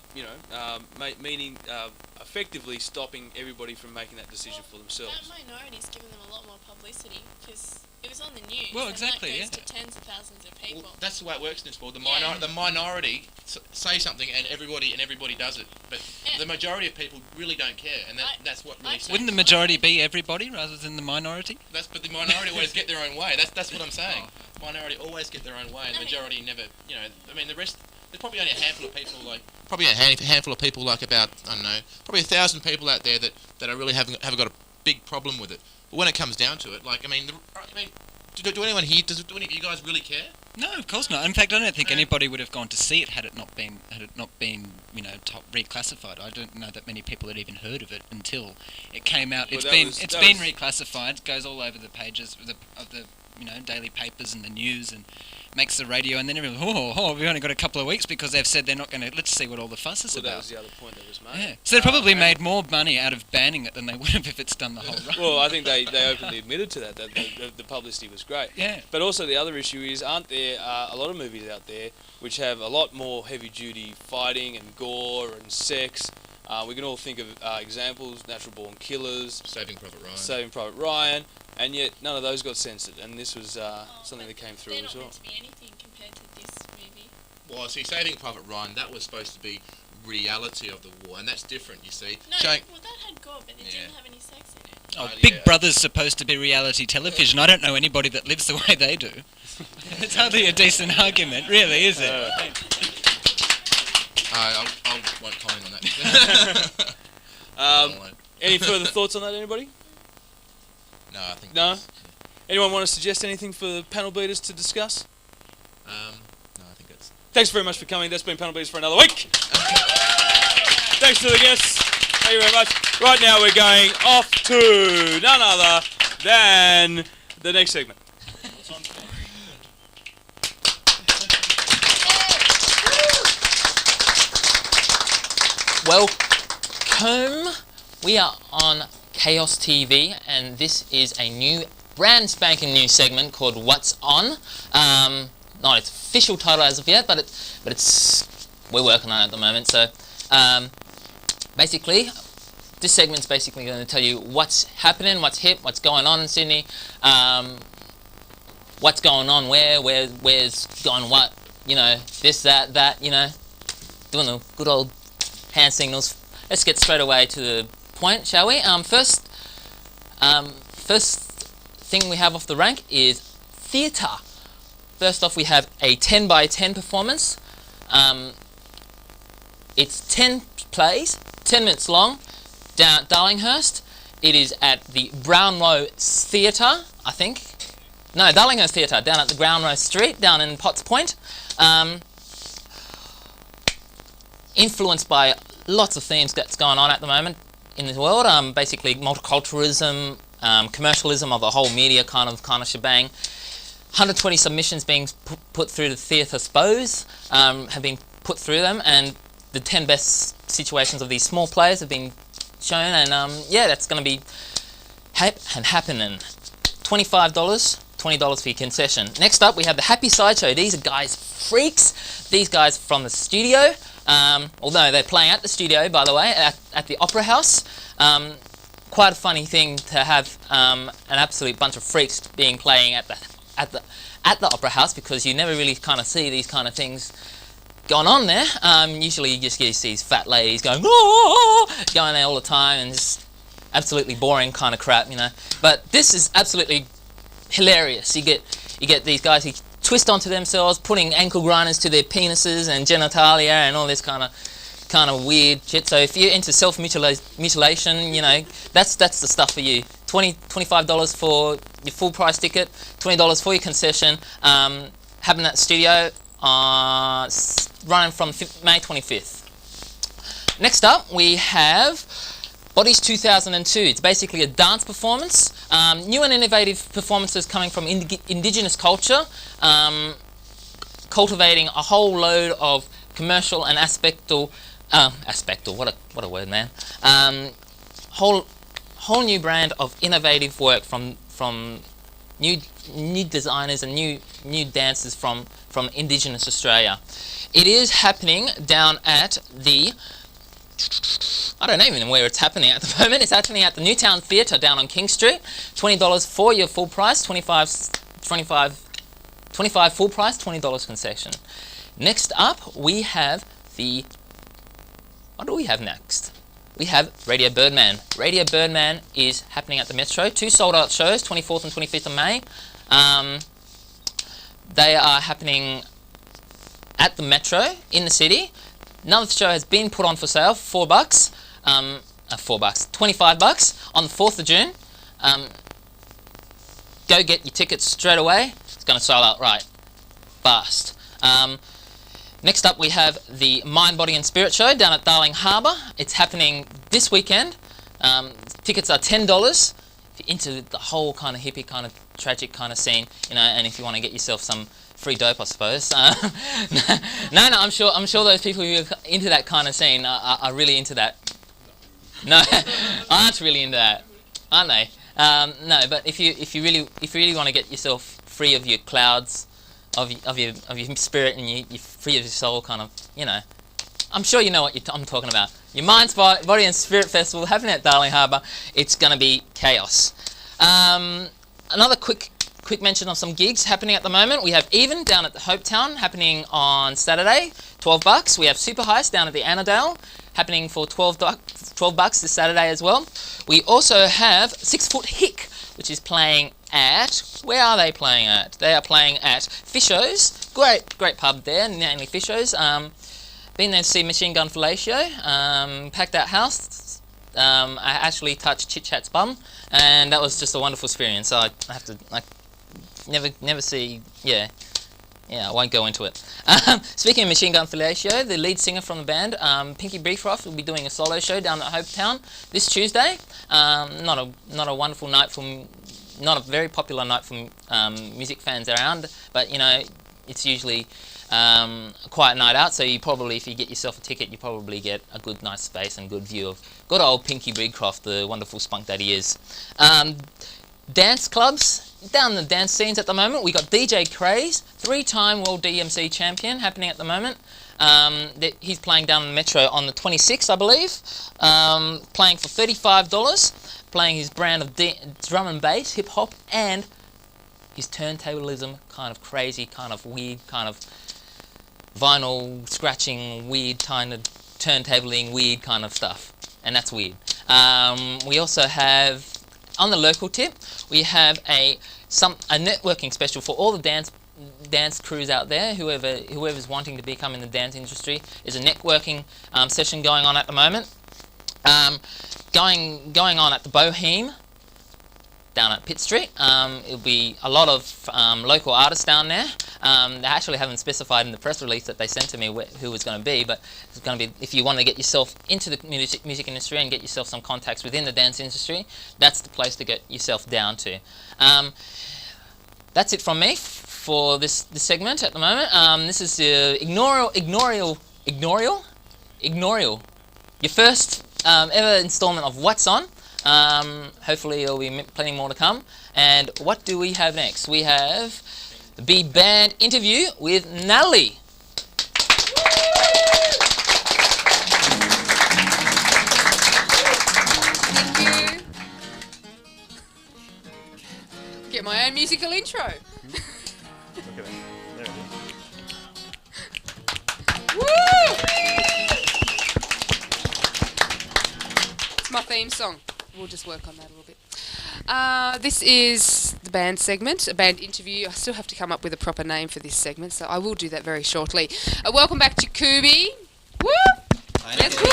effectively stopping everybody from making that decision for themselves? That minority's given them a lot more publicity because it was on the news. Well, exactly, and that goes yeah. to tens of thousands of people. Well, that's the way it works in this world. Yeah. The minority say something and everybody does it, but Yeah. the majority of people really don't care, and that's what really. I- Wouldn't the majority be everybody rather than the minority? But the minority always get their own way. That's what I'm saying. Minority always get their own way, and the majority never. The rest. There's probably only a handful of people about, I don't know, probably 1,000 people out there that are really haven't got a big problem with it. But when it comes down to it, do anyone here? Do any of you guys really care? No, of course not. In fact, I don't think anybody would have gone to see it had it not been reclassified. I don't know that many people had even heard of it until it came out. Well, It's been reclassified. Goes all over the pages of the daily papers and the news and makes the radio, and then everyone, we've only got a couple of weeks because they've said they're not going to. Let's see what all the fuss is Well, about. that was the other point that was made. Yeah. So they probably made more money out of banning it than they would have if it's done the whole run. Well, I think they openly admitted to that the publicity was great. Yeah. But also the other issue is, aren't there a lot of movies out there which have a lot more heavy-duty fighting and gore and sex? We can all think of examples: Natural Born Killers, Saving Private Ryan. And yet none of those got censored. And this was something that came through They're as not well. meant to be anything compared to this movie. Well, see, Saving Private Ryan, that was supposed to be reality of the war, and that's different, you see. No, Showing- well that had gore, but it didn't have any sex in it. Oh, yeah. Big Brother's supposed to be reality television. I don't know anybody that lives the way they do. It's hardly a decent argument, really, is it? I won't comment on that. I won't. Any further thoughts on that, anybody? No, I think. No? Anyone want to suggest anything for the panel beaters to discuss? No, I think that's. Thanks very much for coming. That's been Panel Beaters for another week. Thanks to the guests. Thank you very much. Right now we're going off to none other than the next segment. Welcome. We are on Chaos TV, and this is a new, brand spanking new segment called What's On. Not its official title as of yet, but it's we're working on it at the moment. So, basically, this segment's basically going to tell you what's happening, what's hip, what's going on in Sydney, what's going on where's going what, this, that, doing the good old hand signals. Let's get straight away to the point, shall we? First thing we have off the rank is theatre. First off, we have a 10 by 10 performance. It's 10 plays, 10 minutes long, down at Darlinghurst. It is at the Brownlow Theatre, I think. No, Darlinghurst Theatre, down at the Brownlow Street, down in Potts Point. Influenced by lots of themes that's going on at the moment in the world. Basically, multiculturalism, commercialism of the whole media kind of shebang. 120 submissions being put through the Theatre Spos have been put through them, and the 10 best situations of these small plays have been shown, and that's going to be happening. $25, $20 for your concession. Next up, we have the Happy Sideshow. These are guys freaks. These guys from the studio. Although they're playing at the studio, by the way, at the Opera House. Quite a funny thing to have an absolute bunch of freaks playing at the Opera House, because you never really kind of see these kind of things going on there. Usually you just get these fat ladies going there all the time, and just absolutely boring kind of crap, But this is absolutely hilarious. You get these guys who twist onto themselves, putting ankle grinders to their penises and genitalia and all this kind of weird shit. So if you're into self-mutilation, you know, that's the stuff for you. $25 for your full price ticket, $20 for your concession. Having that studio running from May 25th. Next up, we have Bodies 2002. It's basically a dance performance. New and innovative performances coming from indigenous culture, cultivating a whole load of commercial and aspectal, what a word, man. Whole new brand of innovative work from new designers and new dancers from Indigenous Australia. It is happening down at the, I don't even know where it's happening at the moment. It's happening at the Newtown Theatre down on King Street. $20 for your full price, 25 full price, $20 concession. Next up, we have what do we have next? We have Radio Birdman. Radio Birdman is happening at the Metro. 2 sold-out shows, 24th and 25th of May. They are happening at the Metro in the city. Another show has been put on for sale, $4. $25 on the 4th of June. Go get your tickets straight away. It's going to sell out right fast. Next up, we have the Mind, Body and Spirit show down at Darling Harbour. It's happening this weekend. Tickets are $10. If you're into the whole kind of hippie, kind of tragic kind of scene, you know, and if you want to get yourself some free dope, I suppose. No, I'm sure those people who are into that kind of scene are really into that. No, aren't really into that, aren't they? No, but if you really want to get yourself free of your clouds, of your spirit, and you're free of your soul, kind of, you know, I'm sure you know what I'm talking about. Your Mind, Body and Spirit Festival happening at Darling Harbour. It's going to be chaos. Another quick mention of some gigs happening at the moment. We have Even down at the Hopetown happening on Saturday, $12. We have Super Heist down at the Annandale happening for $12 this Saturday as well. We also have 6 Foot Hick, which is playing at, where are they playing at? They are playing at Fisho's. Great pub there, Natalie Fisho's. Been there to see Machine Gun Fellatio. Packed that house. I actually touched Chit Chat's bum, and that was just a wonderful experience. So I have to never see. Yeah, I won't go into it. Speaking of Machine Gun Fellatio, the lead singer from the band, Pinky Beecroft, will be doing a solo show down at Hopetown this Tuesday. Not a wonderful night not a very popular night for music fans around, but you know, it's usually a quiet night out, so you probably, if you get yourself a ticket, you probably get a good nice space and good view of good old Pinky Beecroft, the wonderful spunk that he is. Dance clubs down the dance scenes at the moment. We got DJ Craze, 3-time World DMC champion, happening at the moment. He's playing down the Metro on the 26th, I believe. Playing for $35. Playing his brand of drum and bass, hip hop, and his turntablism, kind of crazy, kind of weird, kind of vinyl scratching, weird kind of turntabling, weird kind of stuff, and that's weird. We also have, on the local tip, we have a networking special for all the dance crews out there. Whoever's wanting to become in the dance industry, is a networking session going on at the moment. Going on at the Boheme down at Pitt Street. It'll be a lot of local artists down there. They actually haven't specified in the press release that they sent to me who it's going to be, but it's going to be, if you want to get yourself into the music industry and get yourself some contacts within the dance industry, that's the place to get yourself down to. That's it from me for this segment at the moment. This is Ignorial. Your first ever installment of What's On. Hopefully there'll be plenty more to come. And what do we have next? We have the Big Band interview with Natalie. Thank you. Get my own musical intro. Look at that. There it is. Woo! It's my theme song. We'll just work on that a little bit. This is the band segment, a band interview. I still have to come up with a proper name for this segment, so I will do that very shortly. Welcome back, Chikubi. Woo! Yes, woo!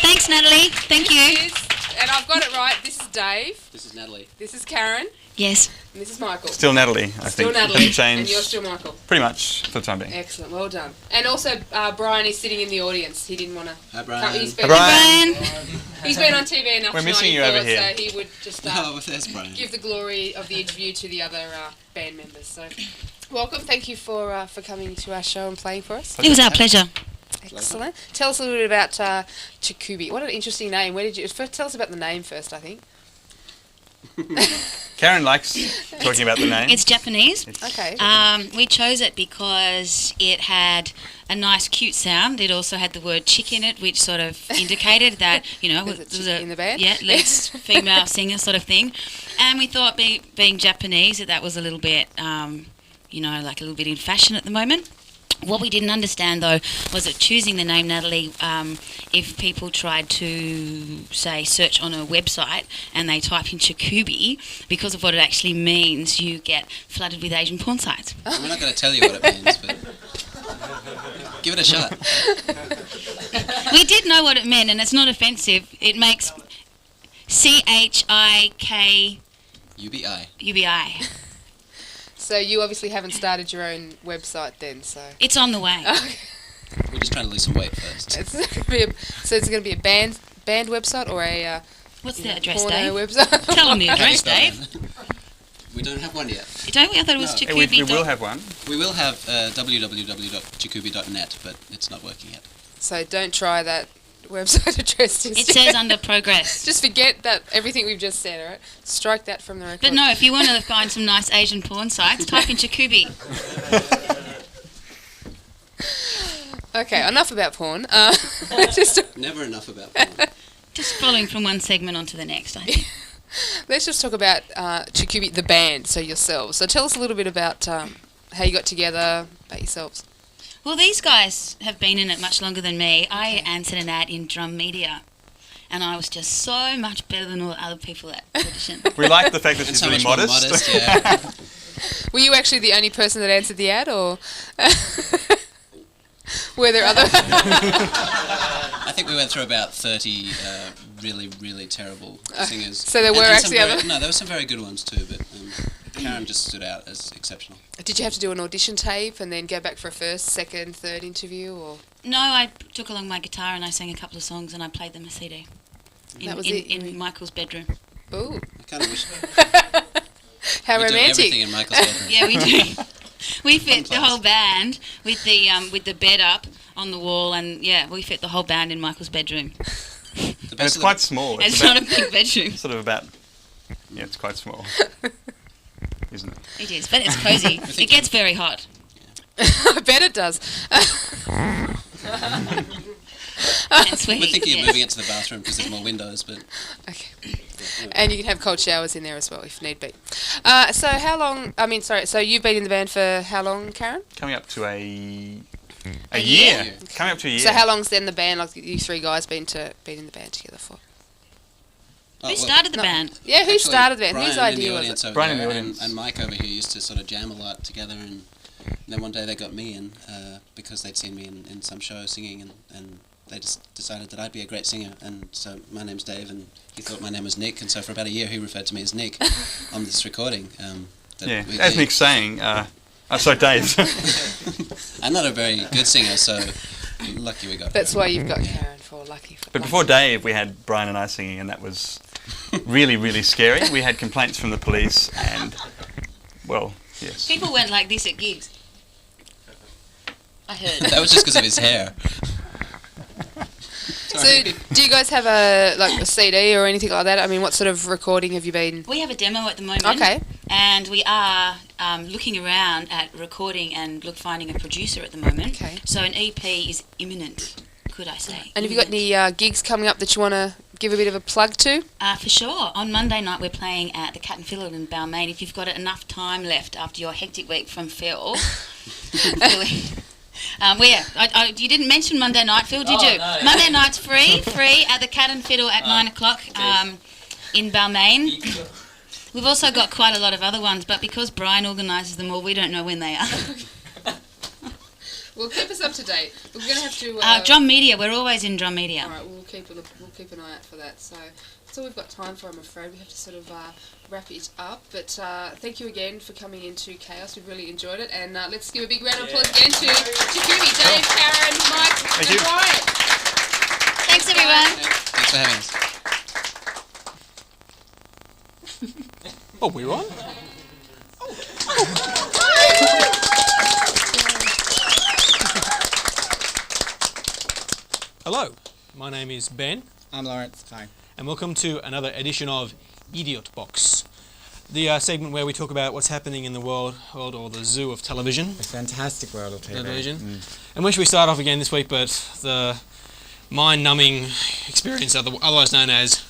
Thanks, Natalie. Thank you. And I've got it right. This is Dave. This is Natalie. This is Karen. Yes. And this is Michael. Still Natalie, I think. Still Natalie. Didn't change. And you're still Michael. Pretty much for the time being. Excellent. Well done. And also, Brian is sitting in the audience. He didn't want to. Hi, Brian. He's been, Hi, Brian. He's been on TV enough We're tonight, missing he you over thought, here. So he would just Oh, there's Brian. give the glory of the interview to the other band members. So, welcome. Thank you for coming to our show and playing for us. It was our pleasure. Excellent. Tell us a little bit about Chikubi. What an interesting name. Where did you first tell us about the name first? I think. Karen likes talking about the name. It's Japanese. Okay. We chose it because it had a nice, cute sound. It also had the word chick in it, which sort of indicated that, you know, There's a chick in the band? Yeah, lead female singer sort of thing. And we thought, being Japanese, that was a little bit, you know, like a little bit in fashion at the moment. What we didn't understand, though, was that choosing the name Natalie, if people tried to, say, search on a website and they type in Chikubi, because of what it actually means, you get flooded with Asian porn sites. We're not going to tell you what it means, but give it a shot. We did know what it meant, and it's not offensive. It makes CHIK UBI. UBI. So you obviously haven't started your own website then, so. It's on the way. We're just trying to lose some weight first. It's going to be a band website or a What's the address, porno Dave? website? Tell them the address, Dave. We don't have one yet. Don't we? I thought it was No. Chikubi. We will have one. We will have www.chikubi.net, but it's not working yet. So don't try that website address. It says under progress. Just forget that everything we've just said, alright? Strike that from the record. But no, if you want to find some nice Asian porn sites, type in Chikubi. Okay, enough about porn. Never enough about porn. Just following from one segment onto the next, I think. Let's just talk about Chikubi, the band, so yourselves. So tell us a little bit about how you got together, about yourselves. Well, these guys have been in it much longer than me. I answered an ad in Drum Media, and I was just so much better than all the other people at audition. We like the fact that And she's so really much more modest. yeah. Were you actually the only person that answered the ad, or were there other? I think we went through about 30 really, really terrible singers. So there were And actually some other. No, there were some very good ones too, but Karen just stood out as exceptional. Did you have to do an audition tape and then go back for a first, second, third interview, or? No, I took along my guitar and I sang a couple of songs and I played them a CD. That was it, in Michael's bedroom. Ooh, I kind of wish how we do romantic! everything in Michael's bedroom. Yeah, we do. We fit the class. whole band with the bed up on the wall, and yeah, we fit the whole band in Michael's bedroom. The And best it's of quite small. It's about, not a big bedroom. sort of about, yeah, it's quite small, isn't it? It is, but it's cozy. It gets very hot. I bet it does. And sweaty. We're thinking yes. of moving it to the bathroom because there's more windows, but Okay. And you can have cold showers in there as well if need be. So how long? So you've been in the band for how long, Karen? Coming up to a A year. year? Coming up to a year. So how long's then the band? Like you three guys been in the band together for? Oh, Who started the band? Yeah, who actually, started the band? Brian Whose in the idea was audience it? over Brian in there the audience. and Mike over here used to sort of jam a lot together, and then one day they got me in because they'd seen me in some show singing, and they just decided that I'd be a great singer, and so my name's Dave, and he thought my name was Nick, and so for about a year he referred to me as Nick on this recording. Yeah, as Nick's saying, sorry, Dave. I'm not a very good singer, so lucky we got That's her. why you've got Karen for lucky. But before Dave, we had Brian and I singing, and that was really, really scary. We had complaints from the police, and, well, yes. People went like this at gigs. I heard. That was just because of his hair. So do you guys have a CD or anything like that? I mean, what sort of recording have you been? We have a demo at the moment. Okay. And we are looking around at recording and finding a producer at the moment. Okay. So an EP is imminent, could I say. And have you got any gigs coming up that you want to give a bit of a plug to? For sure. On Monday night we're playing at the Cat and Fiddle in Balmain. If you've got enough time left after your hectic week from Phil. You didn't mention Monday night, Phil, did you? No. Monday night's free at the Cat and Fiddle at 9 o'clock in Balmain. We've also got quite a lot of other ones, but because Brian organises them all, we don't know when they are. Well, keep us up to date. We're going to have to... Drum Media, we're always in Drum Media. All right, we'll keep an eye out for that. So that's all we've got time for, I'm afraid. We have to sort of wrap it up. But thank you again for coming into Chaos. We've really enjoyed it. And let's give a big round of applause again to Chikubi, Dave, Karen, Mike, and Brian. Thanks, everyone. Thanks for having us. Oh, we're on? Hello, my name is Ben. I'm Laurence. Hi. And welcome to another edition of Idiot Box, the segment where we talk about what's happening in the world or the zoo of television. The fantastic world of television. And where should we start off again this week but the mind-numbing experience, otherwise known as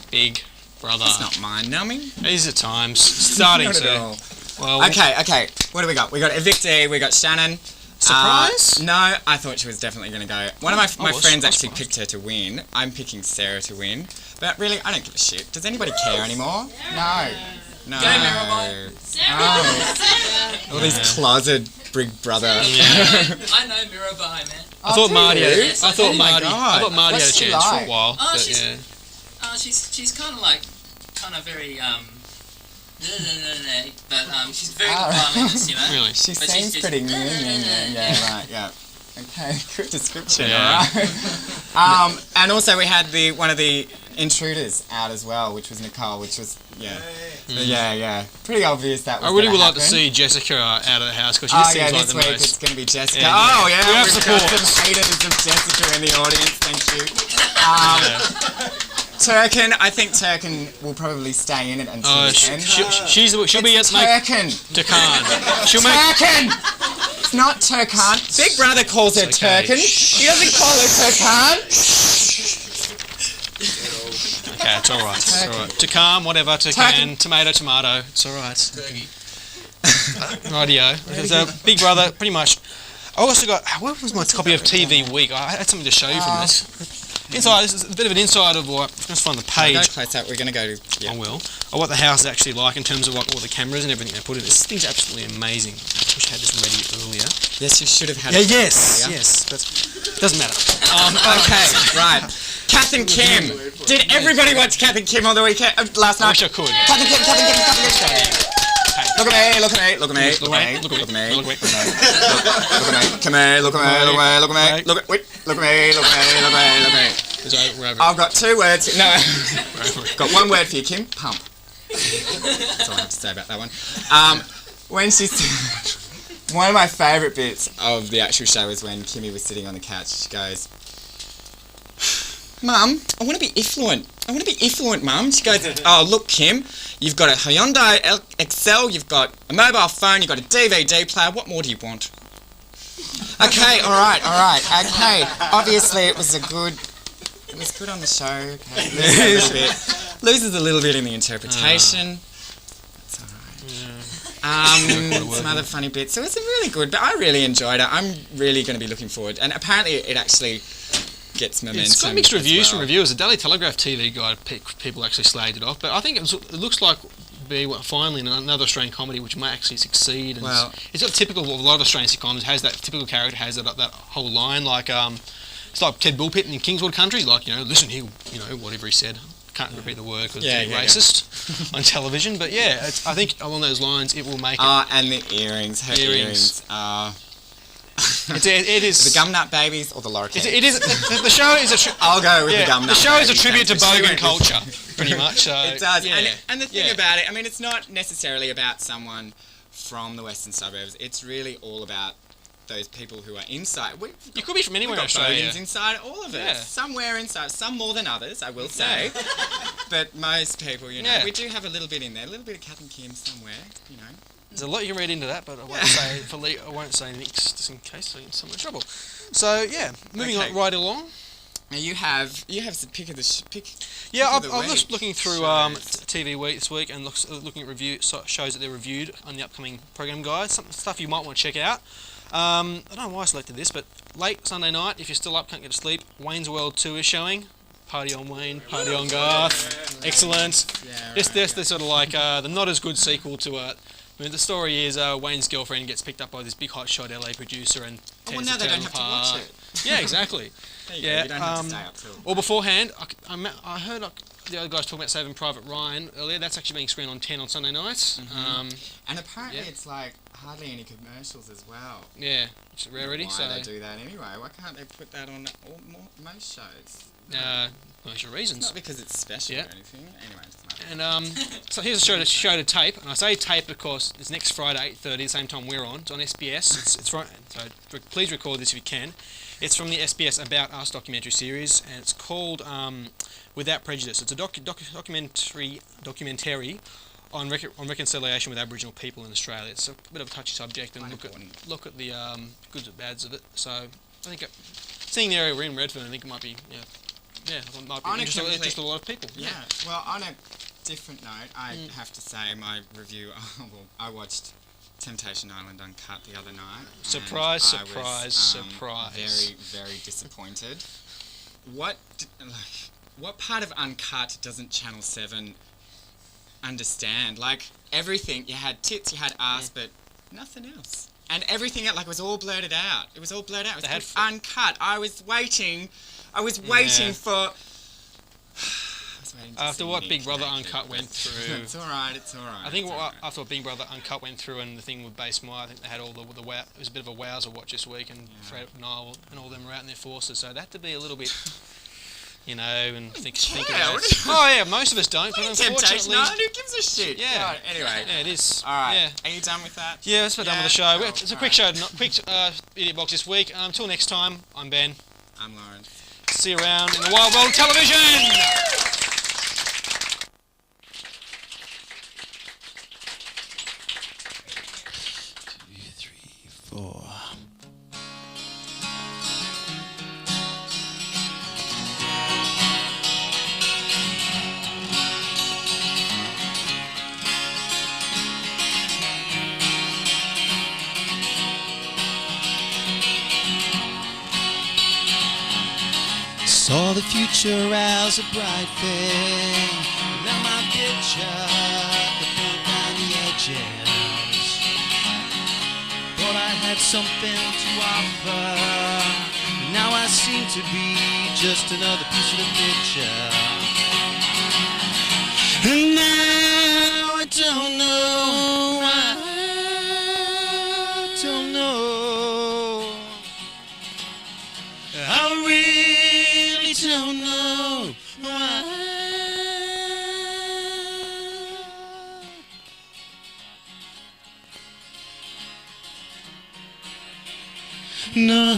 Big Brother. It's not mind-numbing. It is at times. Starting not to. At all. Well, okay. What do we got? We got Evictee, we got Shannon. Surprise? No, I thought she was definitely going to go. One of my friends actually picked her to win. I'm picking Sarah to win. But really, I don't give a shit. Does anybody care anymore? No. Go Mirabai. All these closet Big Brother. I know Mirabai, man. I thought Marty had a What's she chance like? for a while. Oh, but she's- yeah. She's kind of very but she's very violinist, you know. Really? She But seems she's pretty just- yeah, right, yeah. Okay, good description, Yeah. alright. And also we had one of the intruders out as well, which was Nicole, which was, yeah. Pretty obvious that was I really gonna would like to happen. see Jessica out of the house because she just seems like this the week most. it's going to be Jessica. Yeah, Oh, yeah. yeah, We have we've support. got some haters of Jessica in the audience, thank you. Turkin, I think Turkin will probably stay in it until the end. She'll be at Turkin. Turkan. She'll make. Turkin! It's not Turkan. Big Brother calls her okay. Turkin. He doesn't call her Turkan. Okay, it's all right. It's all right. Turkan, whatever. Turkan, tomato. It's all right. Rightio. So Big Brother, pretty much. I also got. What was my copy of TV Week? I had something to show you from this. Inside, this is a bit of an inside of what. Let's find the page. Go close up. We're going to go to. I will. Or what the house is actually like in terms of what all the cameras and everything they put in. This thing's absolutely amazing. I wish I had this ready earlier. Yes, you should have had Yeah, it. yes, earlier. yes. But doesn't matter. Okay, right. Kath and Kim. Did everybody watch Kath and Kim on the weekend last I night? wish I could. Kath and Kim. Look at me. Look at me. Look at me. Look at me. Look at me. Look at me. Look at me. Come here. Look at me. Look at me. Look at me. Look at me. Look at me. Look at me. Look at me. We're over. I've got 2 words. No. We're over it. Got 1 word for you, Kim. Pump. That's all I have to say about that one. When one of my favourite bits of the actual show is when Kimmy was sitting on the couch. She goes, "Mum, I want to be effluent. I want to be effluent, Mum." She goes, "Oh, look, Kim, you've got a Hyundai Excel, you've got a mobile phone, you've got a DVD player. What more do you want?" Okay, all right. Okay, obviously it was good on the show. Okay. Loses a little bit in the interpretation. That's all right. Some other funny bits. So it's really good, but I really enjoyed it. I'm really going to be looking forward. And apparently it actually gets momentum. It's got mixed as reviews well. from reviewers. The Daily Telegraph TV guide, people actually slagged it off, but I think it looks like finally another Australian comedy which might actually succeed. And Well, it's got typical of a lot of Australian sitcoms. It has that typical character, has that whole line like it's like Ted Bullpitt in Kingswood Country, like listen, he whatever he said. Can't repeat the word because it's racist on television, but yeah, I think along those lines it will make it. And the earrings. Her earrings are. It is the Gumnut Babies or the Lorikeets? It is. The show is a. I'll go with the Gumnut. The show is a Babies, tribute to thank you. bogan culture, pretty much. So, It does, yeah. and the thing about it, I mean, it's not necessarily about someone from the western suburbs. It's really all about those people who are inside. You could be from anywhere in We've got Australia. bogans inside all of it. Yeah. Somewhere inside. Some more than others, I will say. But most people, we do have a little bit in there. A little bit of Kath and Kim somewhere, There's a lot you can read into that, but I won't say anything just in case I get someone in trouble. So yeah, moving on right along. Now you have the pick of the pick. Yeah, pick of the I'm week just looking through shows. TV Week this week and looking at shows that they're reviewed on the upcoming program guide. Some stuff you might want to check out. I don't know why I selected this, but late Sunday night, if you're still up, can't get to sleep, Wayne's World 2 is showing. Party on Wayne, Party on Garth. Excellent. Yeah, This the sort of like the not as good sequel to it. I mean, the story is Wayne's girlfriend gets picked up by this big hotshot LA producer and Oh, well, tears now the they town don't have to apart. watch it. Yeah, exactly. There you go, Yeah, you don't have to stay up till... Or beforehand, I heard the other guys talking about Saving Private Ryan earlier. That's actually being screened on 10 on Sunday nights. And apparently yeah. it's like hardly any commercials as well. Yeah, it's a rarity. Why So they do that anyway? Why can't they put that on most shows? most It's reasons. not because it's special Yeah. or anything. Anyway, it doesn't matter. And so here's a show to tape, and I say tape because it's next Friday, 8:30, the same time we're on. It's on SBS. It's right. So please record this if you can. It's from the SBS About Us documentary series, and it's called Without Prejudice. It's a documentary on reconciliation with Aboriginal people in Australia. It's a bit of a touchy subject, and look at the goods and bads of it. So I think seeing the area we're in, Redfern, I think it might be it might be just a lot of people. Yeah. Well, on a different note, I have to say my review. Well, I watched Temptation Island Uncut the other night. Surprise, and surprise, surprise. Very, very disappointed. What part of Uncut doesn't Channel 7 understand? Like, everything, you had tits, you had ass, but nothing else. And everything else, like, was all blurted out. It was all blurred out. It was Uncut. I was waiting for... After what Big Brother Uncut went through... It's alright. I think after what Big Brother Uncut went through and the thing with Base More, I think they had all the wow... It was a bit of a wowzer watch this week, and Fred, Niall and all them were out in their forces, so they had to be a little bit... You know, and think about it. Oh yeah, most of us don't, but unfortunately... Who gives a shit? Yeah. Right, anyway. Yeah, it is. Alright. Yeah. Are you done with that? Yeah, that's what we're done with the show. Cool. It's a quick show, quick Idiot Box this week. Until next time, I'm Ben. I'm Laurence. See you around in the wild world of television! 2, 3, 4. Saw the future as a bright thing. Now my picture, the front and the edges. Thought I had something to offer. Now I seem to be just another piece of the picture. And now I don't know. I don't know. I really don't know why. No.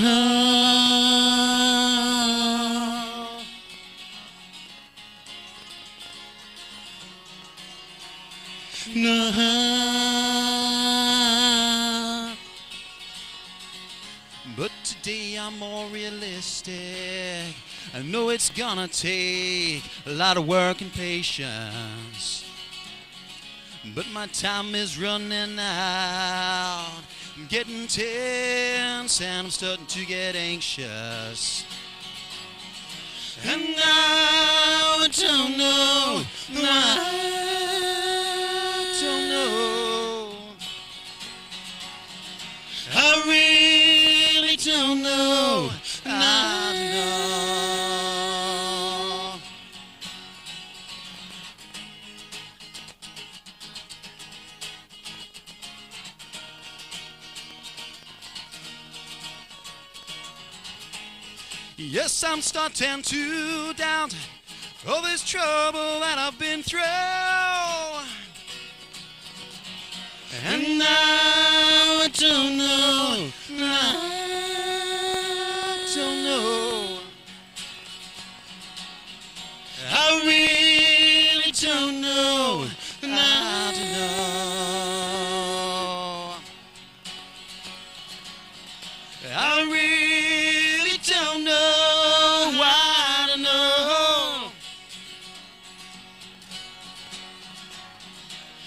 No. But today I'm more realistic. I know it's gonna take a lot of work and patience, but my time is running out. I'm getting tense and I'm starting to get anxious. And now I don't know. I don't know. I really don't know. I don't know. Yes, I'm starting to doubt all this trouble that I've been through. And now I don't know. I don't know. I really don't know. I don't know. I really don't know. I don't know.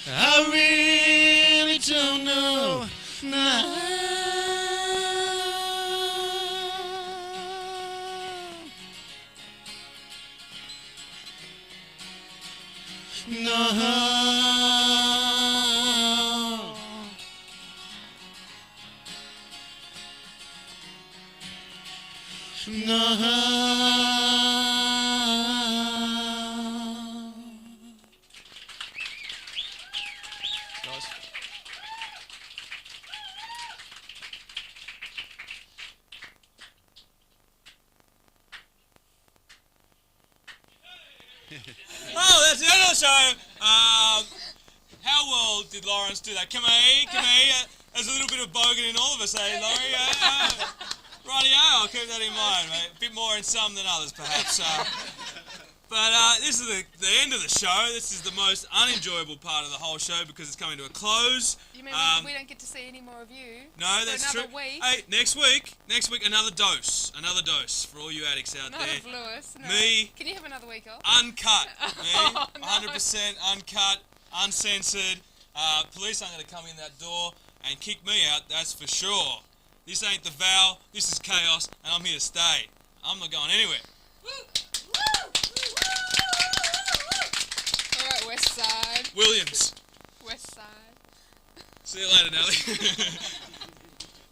I really don't know. No. Oh, that's the end of the show. How well did Laurence do that? Come here. There's a little bit of bogan in all of us, eh, Laurie? Rightio, I'll keep that in mind, mate. A bit more in some than others, perhaps. But this is the end of the show. This is the most unenjoyable part of the whole show because it's coming to a close. You mean we don't get to see any more of you? No, that's true. Week? Hey, next week, another dose for all you addicts out Not there. of Lewis, no. Me. Can you have another week off? Uncut. Me, Oh, no. 100% uncut, uncensored. Police aren't going to come in that door and kick me out, that's for sure. This ain't the vow, this is chaos, and I'm here to stay. I'm not going anywhere. Alright, West Side. Williams. West Side. See you later, Natalie.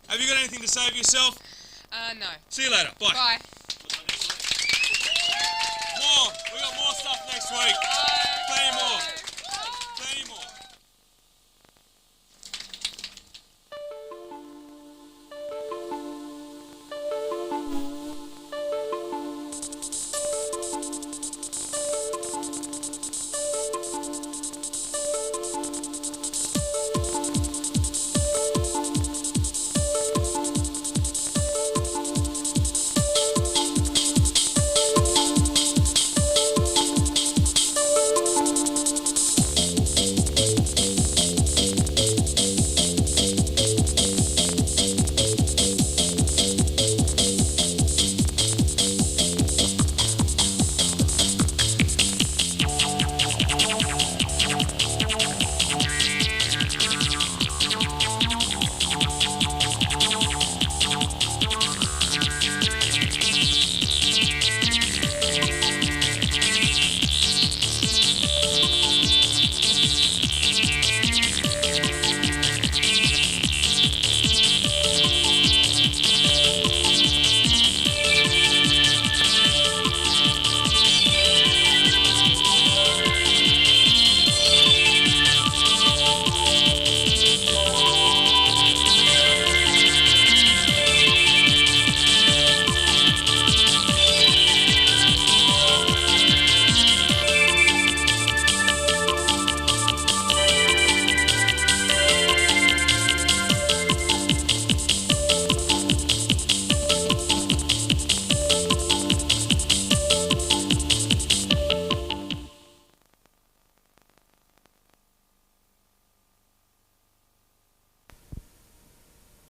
Have you got anything to say for yourself? No. See you later. Bye. Bye. We got more stuff next week.